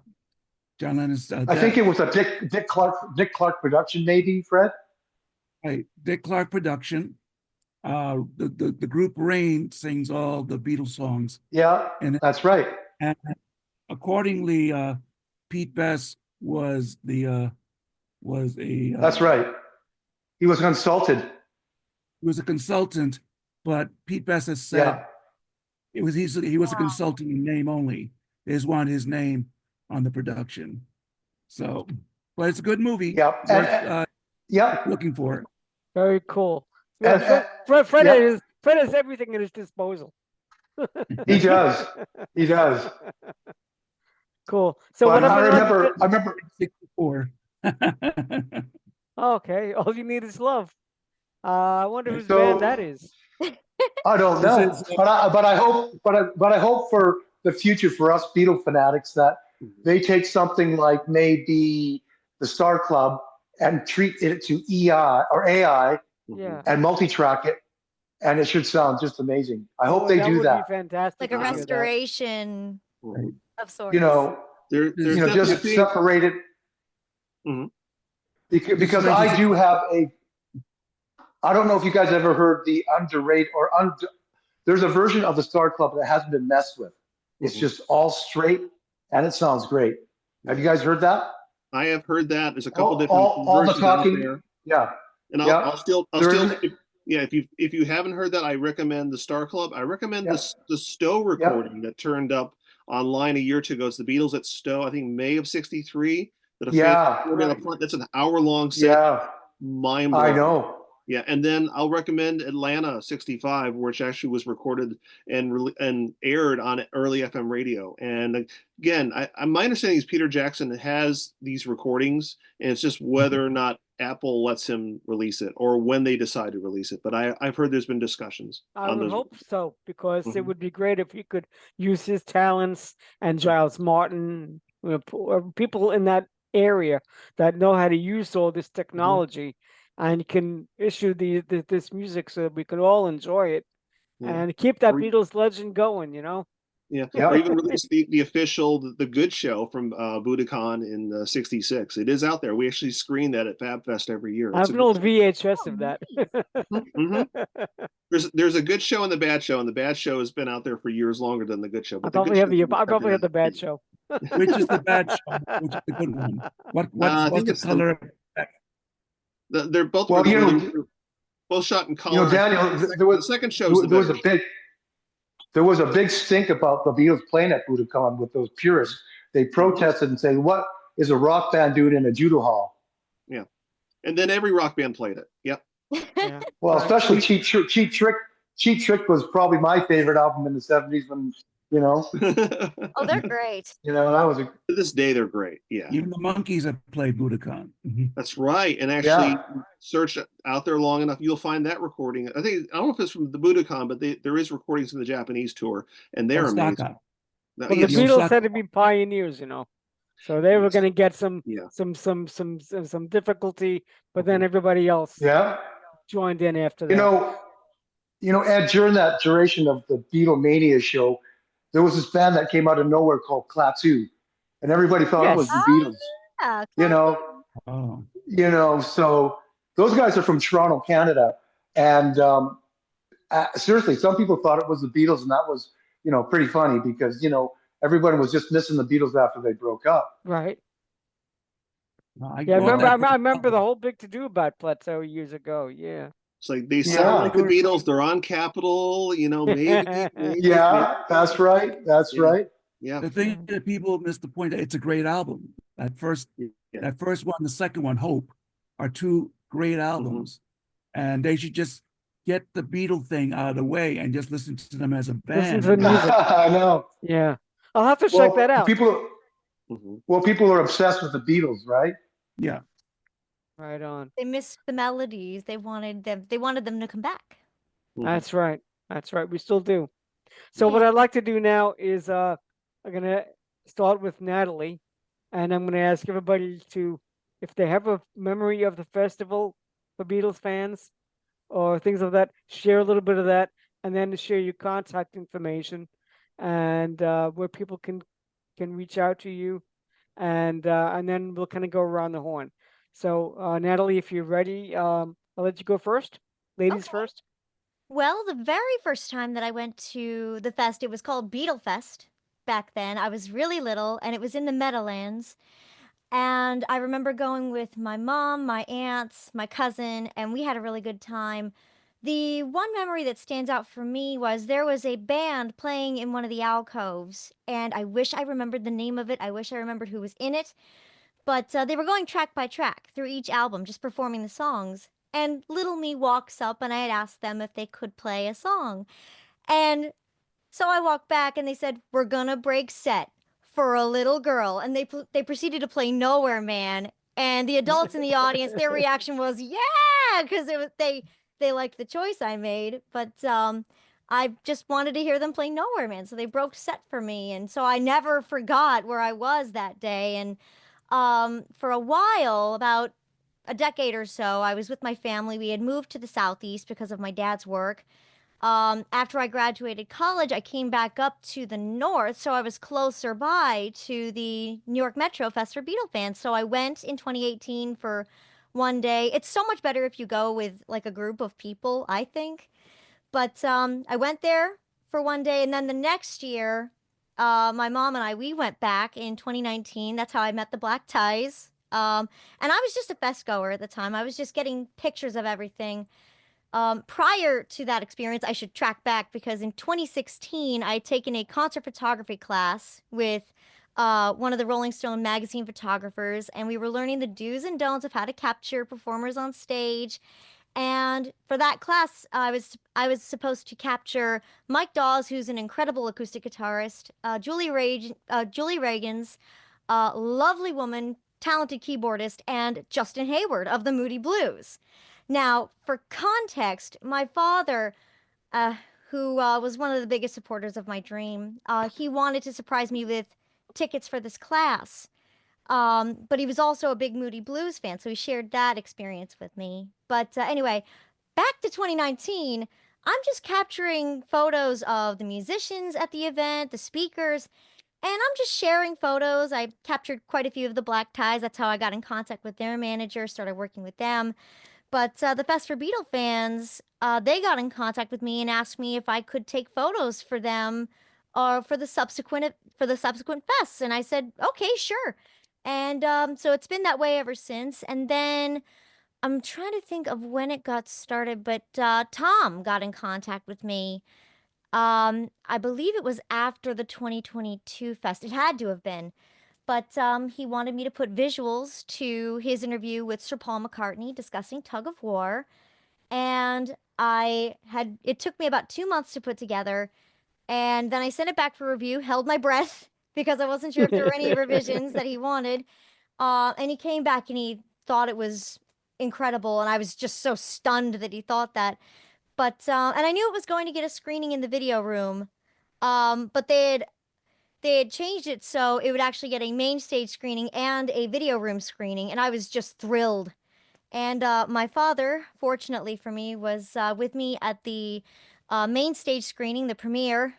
John Lennon's. I think it was a Dick Clark production, maybe, Fred. Right, Dick Clark production. The group Rain sings all the Beatles songs. Yeah, and that's right. And accordingly, Pete Best was a. That's right. He was consulted. He was a consultant, but Pete Best has said he was a consultant in name only. They just wanted his name on the production. So, but it's a good movie. Yep. Worth, looking for it. Very cool. And- Fred yep. has everything at his disposal. He does. He does. Cool. So But what I I'm gonna remember 64. Okay, all you need is love. I wonder whose So- band that is. I don't know, This is- but I hope for the future for us Beatle fanatics that they take something like maybe the Star Club and treat it to EI or AI Yeah. and multi-track it, and it should sound just amazing. I hope they do would that. be fantastic. Like a to hear that. restoration Right. of sorts. You know, There's just definitely- separate it. Mhm. Because I do have I don't know if you guys ever heard the underrated there's a version of the Star Club that hasn't been messed with. It's just all straight and it sounds great. Have you guys heard that? I have heard that. There's a couple different all the versions out talking. there. Yeah. And Yeah. I'll still There if you haven't heard that, I recommend the Star Club. I recommend Yeah. the Stowe recording that turned up online a year or two ago. It's the Beatles at Stowe, I think May of '63. That a fan Yeah. recorded up front. That's an hour-long set. Yeah. Mind blowing. I know. Yeah, and then I'll recommend Atlanta '65, which actually was recorded and aired on early FM radio. And again, my understanding is Peter Jackson has these recordings, and it's just whether or not Apple lets him release it or when they decide to release it. But I've heard there's been discussions. I on would those. hope so, because it Mhm. would be great if he could use his talents and Giles Martin, people in that area that know how to use all this technology and can issue this music so that we can all enjoy it and keep that Or- Beatles legend going, Yeah, Yeah. or even release the official the Good Show from Budokan in '66. It is out there. We actually screen that at Fab Fest every year. I It's have a an old good- VHS of that. Mhm. There's a Good Show and the Bad Show, and the Bad Show has been out there for years longer than the Good Show. I But the Good probably have Show's been I probably have the second bad in- show. Which is the bad show? Which is the good one? I What's think the it's color? They're both Well, both shot in color. Daniel, The second show is the there was better a big there was a big stink about the Beatles playing at Budokan with those purists. They protested and said, "What is a rock band doing in a judo hall?" Yeah, and then every rock band played it. Yep. Yeah. Well, Right. especially Cheap Trick was probably my favorite album in the '70s. When Oh, they're great. that was a To this day, they're great. Yeah, Even the monkeys have played Budokan. Mhm. that's right. And actually, search out there long enough, you'll find that recording. I don't know if it's from the Budokan, but there is recordings from the Japanese tour, and they're amazing. Osaka. Now, Well, yes, the Beatles Osaka. had to be pioneers, so they were Yes. going to get some Yeah. some difficulty, but then everybody else joined in after that. Ed, during that duration of the Beatlemania show, there was this band that came out of nowhere called Klaatu, and everybody thought it was the Beatles. Yeah, Oh, So those guys are from Toronto, Canada, and seriously, some people thought it was the Beatles, and that was pretty funny because, everyone was just missing the Beatles after they broke up. Right. I Yeah, I bought remember. that I remember the whole big to do about Plateau years ago. Yeah. It's like they sound like the Yeah. Beatles. They're on Capitol, maybe. Yeah, that's right. That's Yeah. right. Yeah. The thing that people miss the point, it's a great album. That first one, the second one, Hope, are two great albums. And they should just get the Beatle thing out of the way and just listen to them as a Listen band. to the music. I know. Yeah. I'll have to check that out. People are obsessed with the Beatles, right? Yeah. Right on. They missed the melodies. They wanted them to come back. That's right. That's right. We still do. So what I'd like to do now is I'm gonna start with Natalie, and I'm gonna ask everybody to, if they have a memory of the festival for Beatles fans or things of that, share a little bit of that, and then to share your contact information and where people can reach out to you, and then we'll kind of go around the horn. So Natalie, if you're ready, I'll let you go first. Ladies first. Well, the very first time that I went to the fest, it was called Beatle Fest back then. I was really little, and it was in the Meadowlands. And I remember going with my mom, my aunts, my cousin, and we had a really good time. The one memory that stands out for me was there was a band playing in one of the alcoves, and I wish I remembered the name of it. I wish I remembered who was in it. But they were going track by track through each album, just performing the songs. And little me walks up, and I had asked them if they could play a song. And so I walked back, and they said, "We're gonna break set for a little girl." And they proceeded to play Nowhere Man. And the adults in the audience, their reaction was, "Yeah!" Because they liked the choice I made. But I just wanted to hear them play Nowhere Man. So they broke set for me. And so I never forgot where I was that day. And for a while, about a decade or so, I was with my family. We had moved to the Southeast because of my dad's work. After I graduated college, I came back up to the North, so I was closer by to the New York Metro Fest for Beatle fans. So I went in 2018 for one day. It's so much better if you go with like a group of people, I think. But I went there for one day, and then the next year, my mom and we went back in 2019. That's how I met the Black Ties. And I was just a fest goer at the time. I was just getting pictures of everything. Prior to that experience, I should track back because in 2016, I had taken a concert photography class with one of the Rolling Stone magazine photographers, and we were learning the do's and don'ts of how to capture performers on stage. And for that class, I was supposed to capture Mike Dawes, who's an incredible acoustic guitarist, Julie Reagan's lovely woman, talented keyboardist, and Justin Hayward of the Moody Blues. Now, for context, my father, who was one of the biggest supporters of my dream, he wanted to surprise me with tickets for this class. But he was also a big Moody Blues fan, so he shared that experience with me. But anyway, back to 2019, I'm just capturing photos of the musicians at the event, the speakers, and I'm just sharing photos. I captured quite a few of the Black Ties. That's how I got in contact with their manager, started working with them. But the Fest for Beatle fans, they got in contact with me and asked me if I could take photos for them or for the subsequent fests. And I said, okay, sure. And so it's been that way ever since. And then I'm trying to think of when it got started, but Tom got in contact with me. I believe it was after the 2022 fest. It had to have been. But he wanted me to put visuals to his interview with Sir Paul McCartney discussing Tug of War. And it took me about 2 months to put together. And then I sent it back for review, held my breath because I wasn't sure if there were any revisions that he wanted. And he came back and he thought it was incredible. And I was just so stunned that he thought that. But, and I knew it was going to get a screening in the video room. But they had changed it so it would actually get a main stage screening and a video room screening. And I was just thrilled. And my father, fortunately for me, was with me at the main stage screening, the premiere.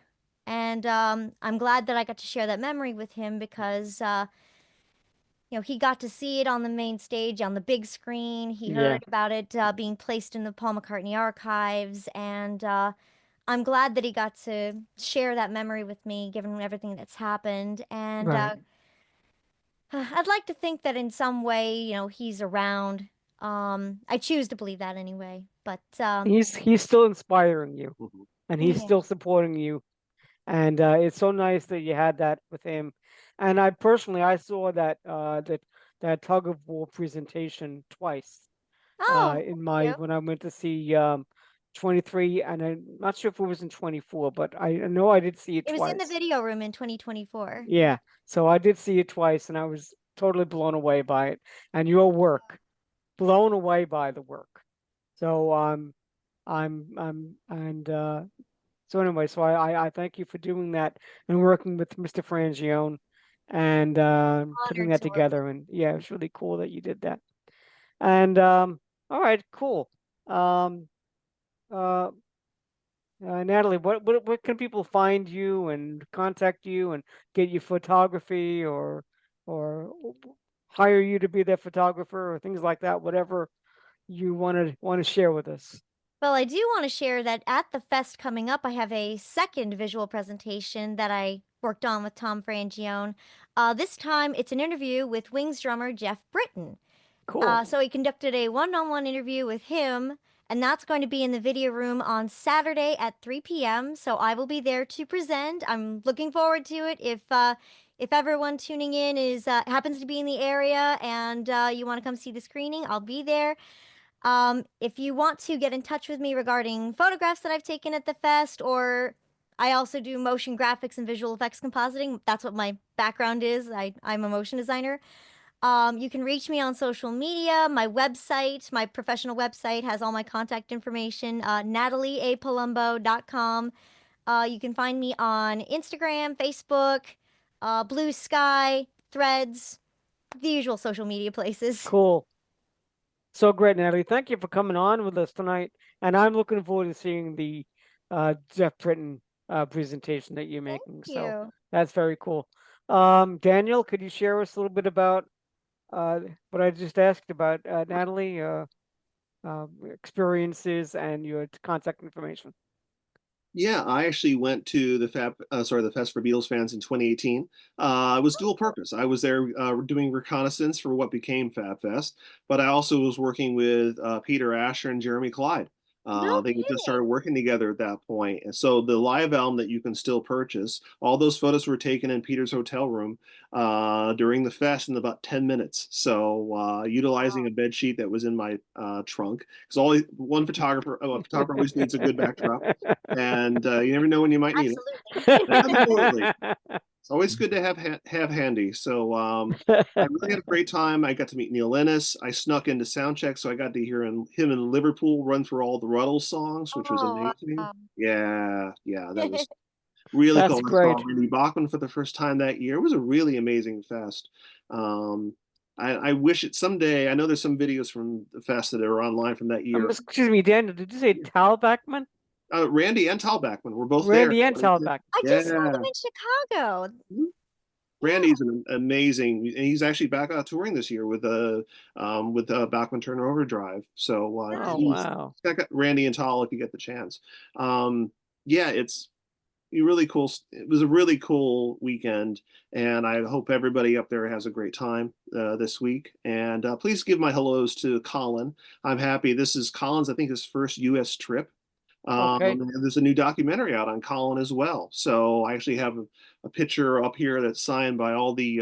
And I'm glad that I got to share that memory with him because, he got to see it on the main stage, on the big screen. He heard about it being placed in the Paul McCartney archives. And I'm glad that he got to share that memory with me, given everything that's happened. And Right. I'd like to think that in some way, he's around. I choose to believe that anyway. But He's still inspiring you, Mhm. and he's yeah. still supporting you. And it's so nice that you had that with him. And I personally, I saw that tug of war presentation twice. Oh, In thank you. when I went to see 23, and I'm not sure if it was in 24, but I know I did see it It was in the twice. video room in 2024. Yeah, so I did see it twice, and I was totally blown away by it, and your work, blown away by the work. So and so anyway, so I thank you for doing that and working with Mr. Frangione and putting Honored that to work with. together. And yeah, it's really cool that you did that. And all right, cool. Um, uh, Natalie, what can people find you and contact you and get you photography or hire you to be their photographer or things like that? Whatever you want to share with us. Well, I do want to share that at the fest coming up, I have a second visual presentation that I worked on with Tom Frangione. This time, it's an interview with Wings drummer Jeff Britton. Cool. So he conducted a one-on-one interview with him, and that's going to be in the video room on Saturday at 3 p.m. So I will be there to present. I'm looking forward to it. If everyone tuning in is happens to be in the area and you want to come see the screening, I'll be there. If you want to get in touch with me regarding photographs that I've taken at the fest, or I also do motion graphics and visual effects compositing. That's what my background is. I'm a motion designer. You can reach me on social media. My website, my professional website, has all my contact information, natalieapalumbo.com. You can find me on Instagram, Facebook, Blue Sky, Threads, the usual social media places. Cool. So great, Natalie. Thank you for coming on with us tonight. And I'm looking forward to seeing the Jeff Britton presentation that you're making. Thank So you. that's very cool. Daniel, could you share us a little bit about what I just asked about Natalie, experiences and your contact information? Yeah, I actually went to the the Fest for Beatles fans in 2018. It was dual purpose. I was there doing reconnaissance for what became Fab Fest, but I also was working with Peter Asher and Jeremy Clyde. No They had just started kidding. working together at that point. And so the live album that you can still purchase, all those photos were taken in Peter's hotel room during the fest in about 10 minutes. So utilizing Wow. a bed sheet that was in my trunk, because one photographer, a photographer always needs a good backdrop, and you never know when you might need it. Absolutely. Absolutely, it's always good to have handy. So I really had a great time. I got to meet Neil Innes. I snuck into sound check, so I got to hear him in Liverpool run through all the Ruddle songs, which was Oh, amazing. wow. Yeah, that was really That's cool. I saw great. Randy Bachman for the first time that year. It was a really amazing fest. Um, I wish it someday. I know there's some videos from the fest that are online from that year. Excuse me, Daniel, did you say Tal Beckman? Randy and Tal Bachman were both there. Randy and Tal Beckman. I just saw them Yeah. in Chicago. Mhm. Yeah. Randy's an amazing, and he's actually back out touring this year with Bachman Turner Overdrive. So Oh, Nice. wow. check out Randy and Tal if you get the chance. Yeah, it's really cool. It was a really cool weekend, and I hope everybody up there has a great time this week. And please give my hellos to Colin. I'm happy. This is Colin's, I think, his first U.S. trip. Okay. And there's a new documentary out on Colin as well. So I actually have a picture up here that's signed by all the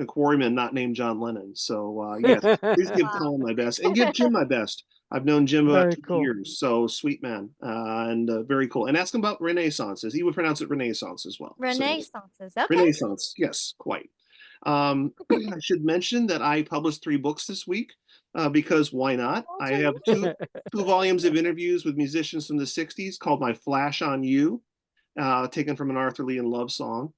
quarrymen not named John Lennon. So yes, please give Wow. Colin my best and give Jim my best. I've known Jim about Very 2 cool. years, so sweet man and very cool. And ask him about Renaissances. He would pronounce it Renaissance as well. So Renaissances. Okay. Renaissance, yes, quite. I should mention that I published 3 books this week because why not? I have two volumes of interviews with musicians from the 60s called My Flash on You, taken from an Arthur Lee and Love song.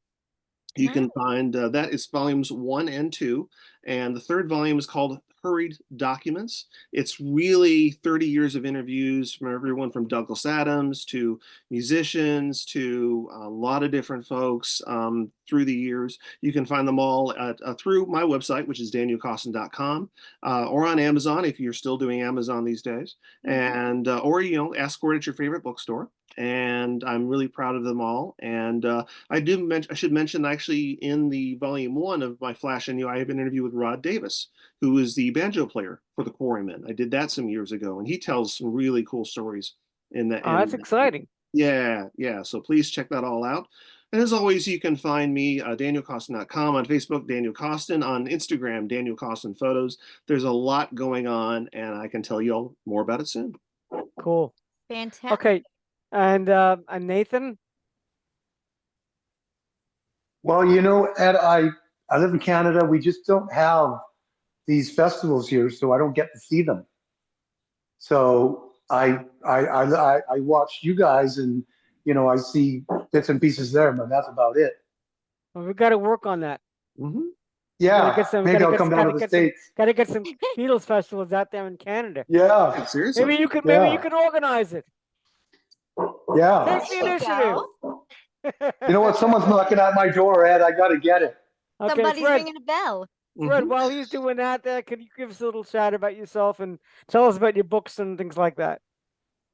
You Nice. can find that is volumes 1 and 2, and the third volume is called Hurried Documents. It's really 30 years of interviews from everyone from Douglas Adams to musicians to a lot of different folks through the years. You can find them all through my website, which is danielcoston.com, or on Amazon if you're still doing Amazon these days, and or ask for it at your favorite bookstore. and I'm really proud of them all. And I should mention actually in the volume 1 of my Flash and You, I have an interview with Rod Davis, who is the banjo player for the Quarrymen. I did that some years ago, and he tells some really cool stories in that. Oh, that's exciting. Yeah, yeah. So please check that all out. And as always, you can find me, DanielCoston.com, on Facebook, Daniel Coston, on Instagram, Daniel Coston Photos. There's a lot going on, and I can tell you all more about it soon. Cool. Fantastic. Okay. And Nathan? Well, Ed, I live in Canada. We just don't have these festivals here, so I don't get to see them. So I watch you guys, and I see bits and pieces there, but that's about it. Well, we've got to work on that. Mm-hmm. Yeah, maybe I'll come down to the States. Got to get some Beatles festivals out there in Canada. Yeah, seriously. Maybe you can organize it. Yeah. Take the initiative. You know what? Someone's knocking at my door, Ed. I got to get it. Okay, Somebody's Fred, ringing a bell. Fred, while he's doing that, can you give us a little chat about yourself and tell us about your books and things like that?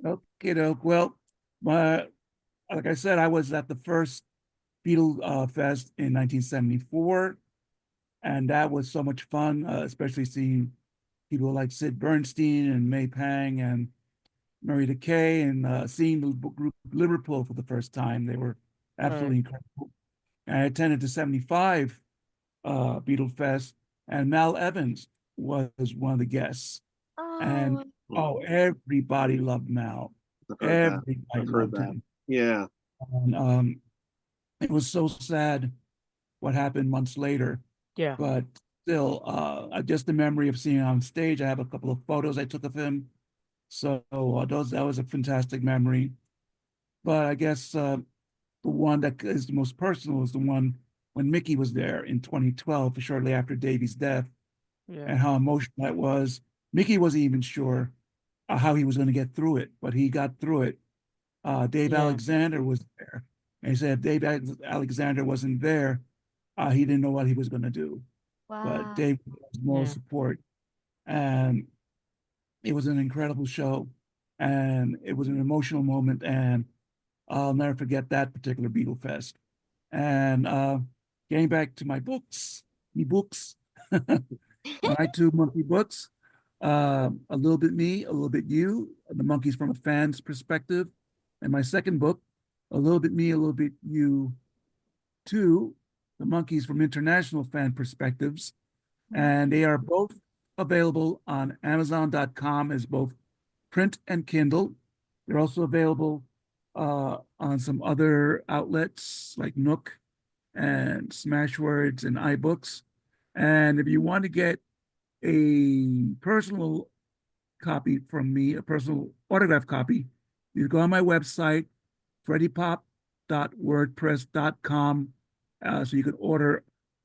Okay, well, like I said, I was at the first Beatle Fest in 1974, and that was so much fun, especially seeing people like Sid Bernstein and May Pang and Murray Decay, and seeing the group Liverpool for the first time. They were absolutely incredible. And I attended the 75 Beatle Fest, and Mal Evans was one of the guests. And everybody loved Mal. Everybody loved him. Yeah. And it was so sad what happened months later. Yeah. But still, just the memory of seeing him on stage. I have a couple of photos I took of him. So that was a fantastic memory. But I guess the one that is the most personal is the one when Mickey was there in 2012, shortly after Davy's death, and how emotional that was. Mickey wasn't even sure how he was going to get through it, but he got through it. Dave Alexander was there, and he said if Dave Alexander wasn't there, he didn't know what he was going to do. Wow. But Dave was moral support, and it was an incredible show, and it was an emotional moment, and I'll never forget that particular Beatle Fest. And getting back to my books, my 2 monthly books, A Little Bit Me, A Little Bit You, The Monkeys from a Fan's Perspective, and my second book, A Little Bit Me, A Little Bit You 2, The Monkeys from International Fan Perspectives, and they are both available on Amazon.com as both print and Kindle. They're also available on some other outlets like Nook and Smashwords and iBooks. And if you want to get a personal copy from me, a personal autograph copy, you go on my website, freddypop.wordpress.com, so you could order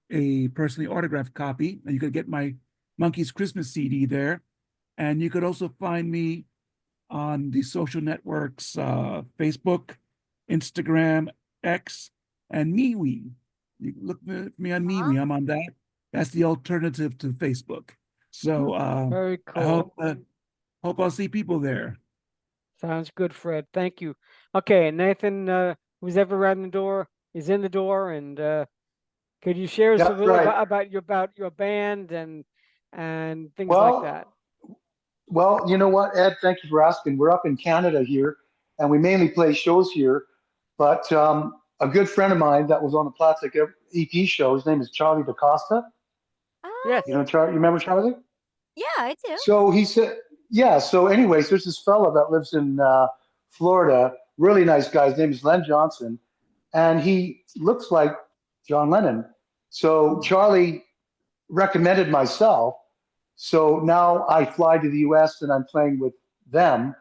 a personally autographed copy, and you could get my Monkeys Christmas CD there. And you could also find me on the social networks, Facebook, Instagram, X, and MeWe. You look for me on MeWe. I'm on that. That's the alternative to Facebook. So very cool. I hope I'll see people there. Sounds good, Fred. Thank you. Okay, Nathan, who's ever around the door is in the door, and could you share us a little about your band and things like that? Well, you know what, Ed? Thank you for asking. We're up in Canada here, and we mainly play shows here. But a good friend of mine that was on the Plastic EP show, his name is Charlie DaCosta. Yes. You know Charlie? You remember Charlie? Yeah, I do. So he said, yeah. So anyways, there's this fella that lives in Florida. Really nice guy. His name is Len Johnson, and he looks like John Lennon. So Charlie recommended myself. So now I fly to the US and I'm playing with them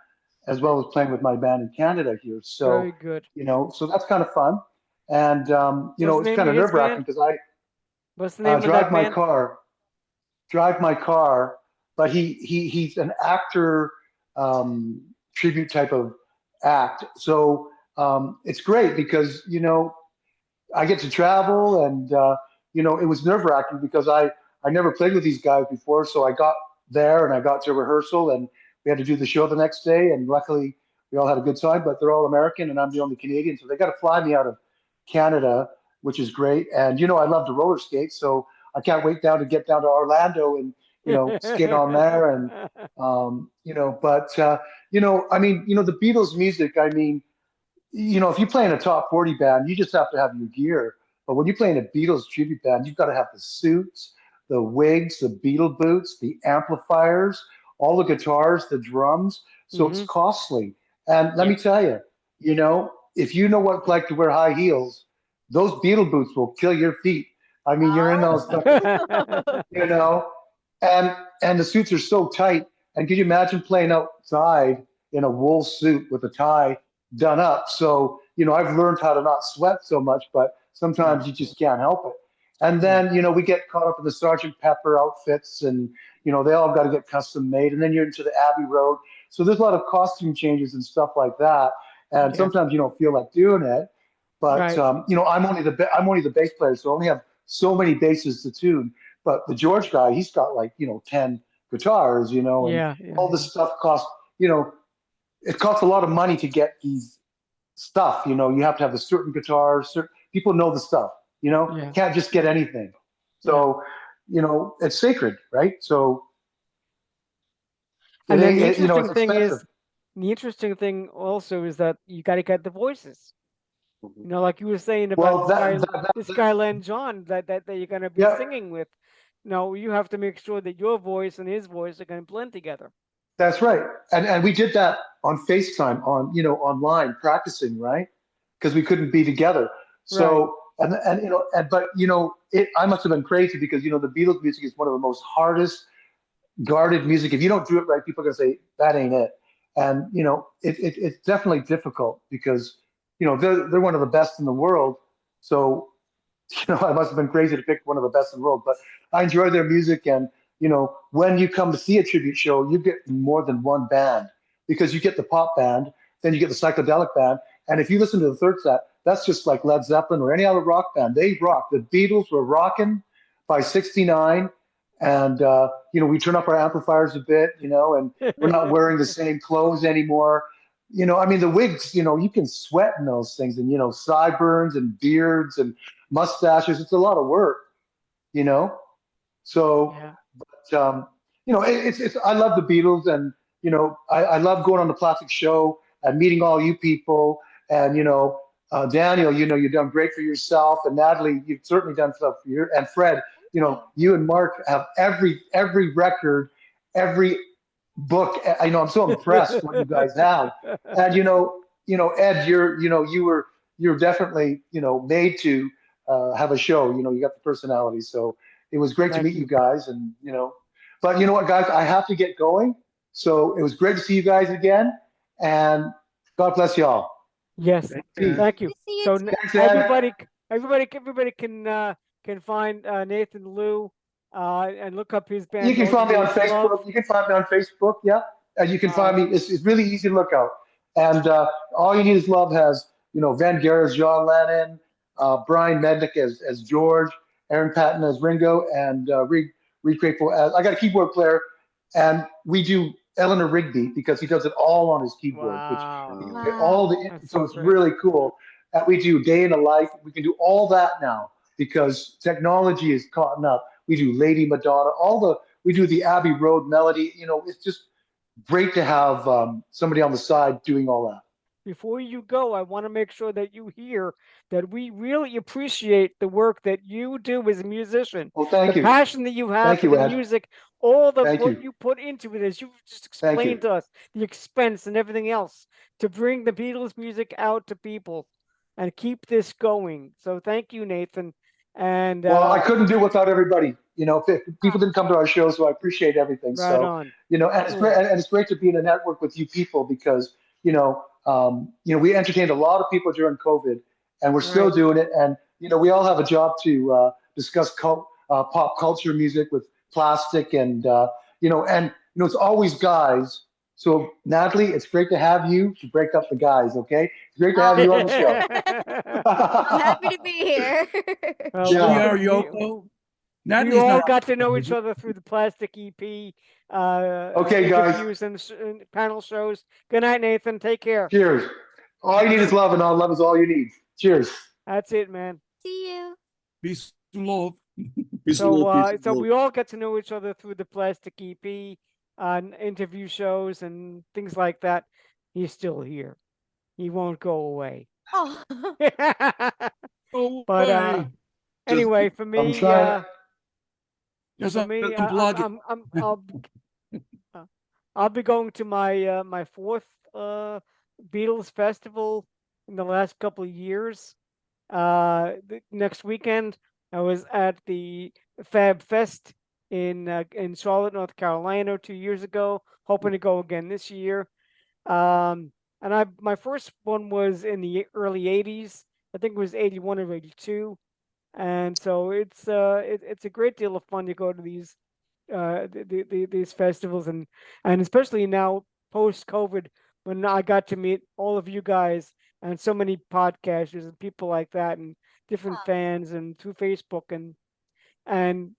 as well as playing with my band in Canada here. So, very good. So that's kind of fun. And, it's kind of nerve wracking because what's the name of drive that my band? car, but he's an actor, tribute type of act. So, it's great because, I get to travel and, it was nerve wracking because I never played with these guys before, so I got there and I got to rehearsal and we had to do the show the next day. And luckily, we all had a good time, but they're all American and I'm the only Canadian. So they got to fly me out of Canada, which is great. And, I love to roller skate. So I can't wait to get down to Orlando and, skate on there. And, I mean, the Beatles music, I mean, if you play in a top 40 band, you just have to have your gear. But when you play in a Beatles tribute band, you've got to have the suits, the wigs, the Beatle boots, the amplifiers, all the guitars, the drums. So it's costly. And let me tell you, if you know what it's like to wear high heels, those Beatle boots will kill your feet. I mean, you're in those, and the suits are so tight. And can you imagine playing outside in a wool suit with a tie done up? So, I've learned how to not sweat so much, but sometimes you just can't help it. And then, we get caught up in the Sergeant Pepper outfits and, they all got to get custom made. And then you're into the Abbey Road. So there's a lot of costume changes and stuff like that. And sometimes you don't feel like doing it. But, I'm only the bass player, so I only have so many basses to tune. But the George guy, he's got like, 10 guitars, and all this stuff costs, it costs a lot of money to get these stuff. You have to have a certain guitar. People know the stuff. Can't just get anything. So, it's sacred, right? So, and then the it's expensive. the interesting thing also is that you got to get the voices. Like you were saying about this guy Len John that you're going to be singing with. No, you have to make sure that your voice and his voice are going to blend together. That's right. And we did that on FaceTime, online practicing, right? Because we couldn't be together. So, but I must have been crazy because, the Beatles music is one of the most hardest guarded music. If you don't do it right, people are going to say, that ain't it. And, it's definitely difficult because, they're one of the best in the world. So, I must have been crazy to pick one of the best in the world, but I enjoy their music. And, when you come to see a tribute show, you get more than one band because you get the pop band, then you get the psychedelic band. And if you listen to the third set, that's just like Led Zeppelin or any other rock band. They rock. The Beatles were rocking by 69. And, we turn up our amplifiers a bit, and we're not wearing the same clothes anymore. I mean, the wigs, you can sweat in those things and, sideburns and beards and mustaches. It's a lot of work, So, but, it's I love the Beatles and, I love going on the Plastic Show and meeting all you people. And, Daniel, you've done great for yourself. And Natalie, you've certainly done stuff for you. And Fred, you and Mark have every record, every book. I'm so impressed what you guys have. And Ed, you're definitely made to have a show. You got the personality. So it was great to meet you guys. And but you know what, guys, I have to get going. So it was great to see you guys again. And God bless y'all. Yes, thank you. So Thanks, everybody can find Nathan Liu and look up his band. You can find me on Facebook. You can find me on Facebook. Yeah, and you can find me. It's really easy to look out. And All You Need Is Love has Van Gogh as John Lennon, Brian Mednick as George, Aaron Patton as Ringo, and Reed Crapo as I got a keyboard player, and we do Eleanor Rigby because he does it all on his keyboard. So it's really cool. And we do Day in the Life. We can do all that now because technology is caught up. We do Lady Madonna, we do the Abbey Road melody. It's just great to have somebody on the side doing all that. Before you go, I want to make sure that you hear that we really appreciate the work that you do as a musician. Well, thank you. The passion that you have for the music, all the what you put into it, as you just explained to us, the expense and everything else to bring the Beatles music out to people and keep this going. So thank you, Nathan. And I couldn't do it without everybody. If people didn't come to our show, so I appreciate everything. Right on. And it's great, and it's great to be in a network with you people because we entertained a lot of people during COVID, and we're still doing it. And we all have a job to discuss pop culture music with Plastic, and it's always guys. So Natalie, it's great to have you to break up the guys. Okay, it's great to have you on the show. I'm happy to be here. We are Yoko. Natalie's We all not. got to know each other through the Plastic EP. Okay, guys. Interviews and panel shows. Good night, Nathan. Take care. Cheers. All you need is love, and all love is all you need. Cheers. That's it, man. See you. Peace and love. So we all get to know each other through the Plastic EP, interview shows and things like that. He's still here. He won't go away. Oh. Oh, But hey. anyway, for me, I'm trying. Just for me, unplug it. I'll be going to my my fourth Beatles festival in the last couple of years. Next weekend, I was at the Fab Fest in Charlotte, North Carolina, 2 years ago. Hoping to go again this year. And my first one was in the early '80s. I think it was '81 or '82. And so it's a great deal of fun to go to these these festivals and especially now post COVID when I got to meet all of you guys and so many podcasters and people like that and different fans and through Facebook and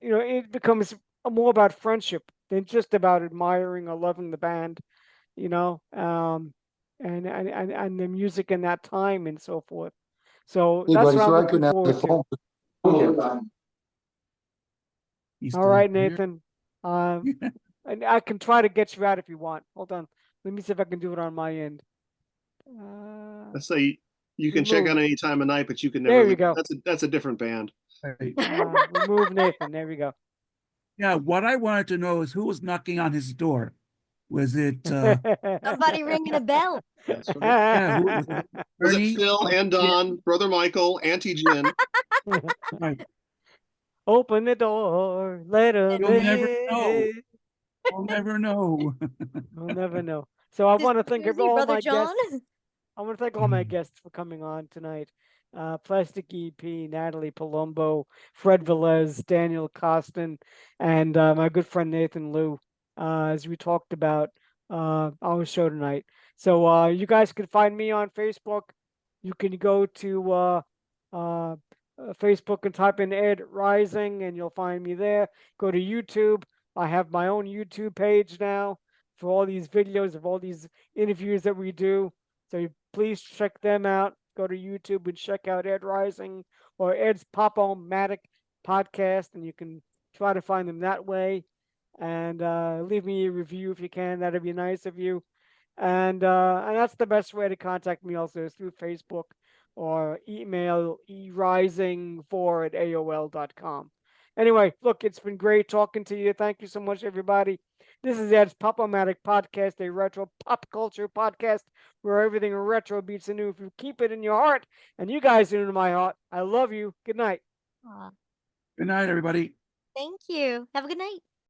you know it becomes more about friendship than just about admiring or loving the band, you know, and the music in that time and so forth. So Hey, that's buddy, what so I'm I couldn't looking have the forward to. phone. He's All still right, here. Nathan. And I can try to get you out if you want. Hold on. Let me see if I can do it on my end. Let's say you can check remove. on any time of night, but you can never. There we leave. go. That's a different band. Hey. Remove Nathan. There we go. Yeah, what I wanted to know is who was knocking on his door. Was it Somebody ringing a bell. That's right. yeah, who was it? Was it Ernie? Phil and Don, Brother Michael, Auntie Jen? Right. Open the door. Let her You'll never know. in. I'll never know. We'll never know. So I want to thank Susie, all Brother my John. guests. I want to thank all my guests for coming on tonight. Plastic EP, Natalie Palumbo, Fred Velez, Daniel Coston, and my good friend Nathan Liu, as we talked about our show tonight. So you guys can find me on Facebook. You can go to Facebook and type in Ed Rising, and you'll find me there. Go to YouTube. I have my own YouTube page now for all these videos of all these interviews that we do. So please check them out. Go to YouTube and check out Ed Rising or Ed's Pop-O-Matic podcast, and you can try to find them that way. And leave me a review if you can. That'd be nice of you. And that's the best way to contact me also is through Facebook or email erising4@aol.com. Anyway, look, it's been great talking to you. Thank you so much, everybody. This is Ed's Pop-O-Matic podcast, a retro pop culture podcast where everything retro beats the new. If you keep it in your heart, and you guys are in my heart, I love you. Good night. Aw, Good night, everybody. thank you. Have a good night.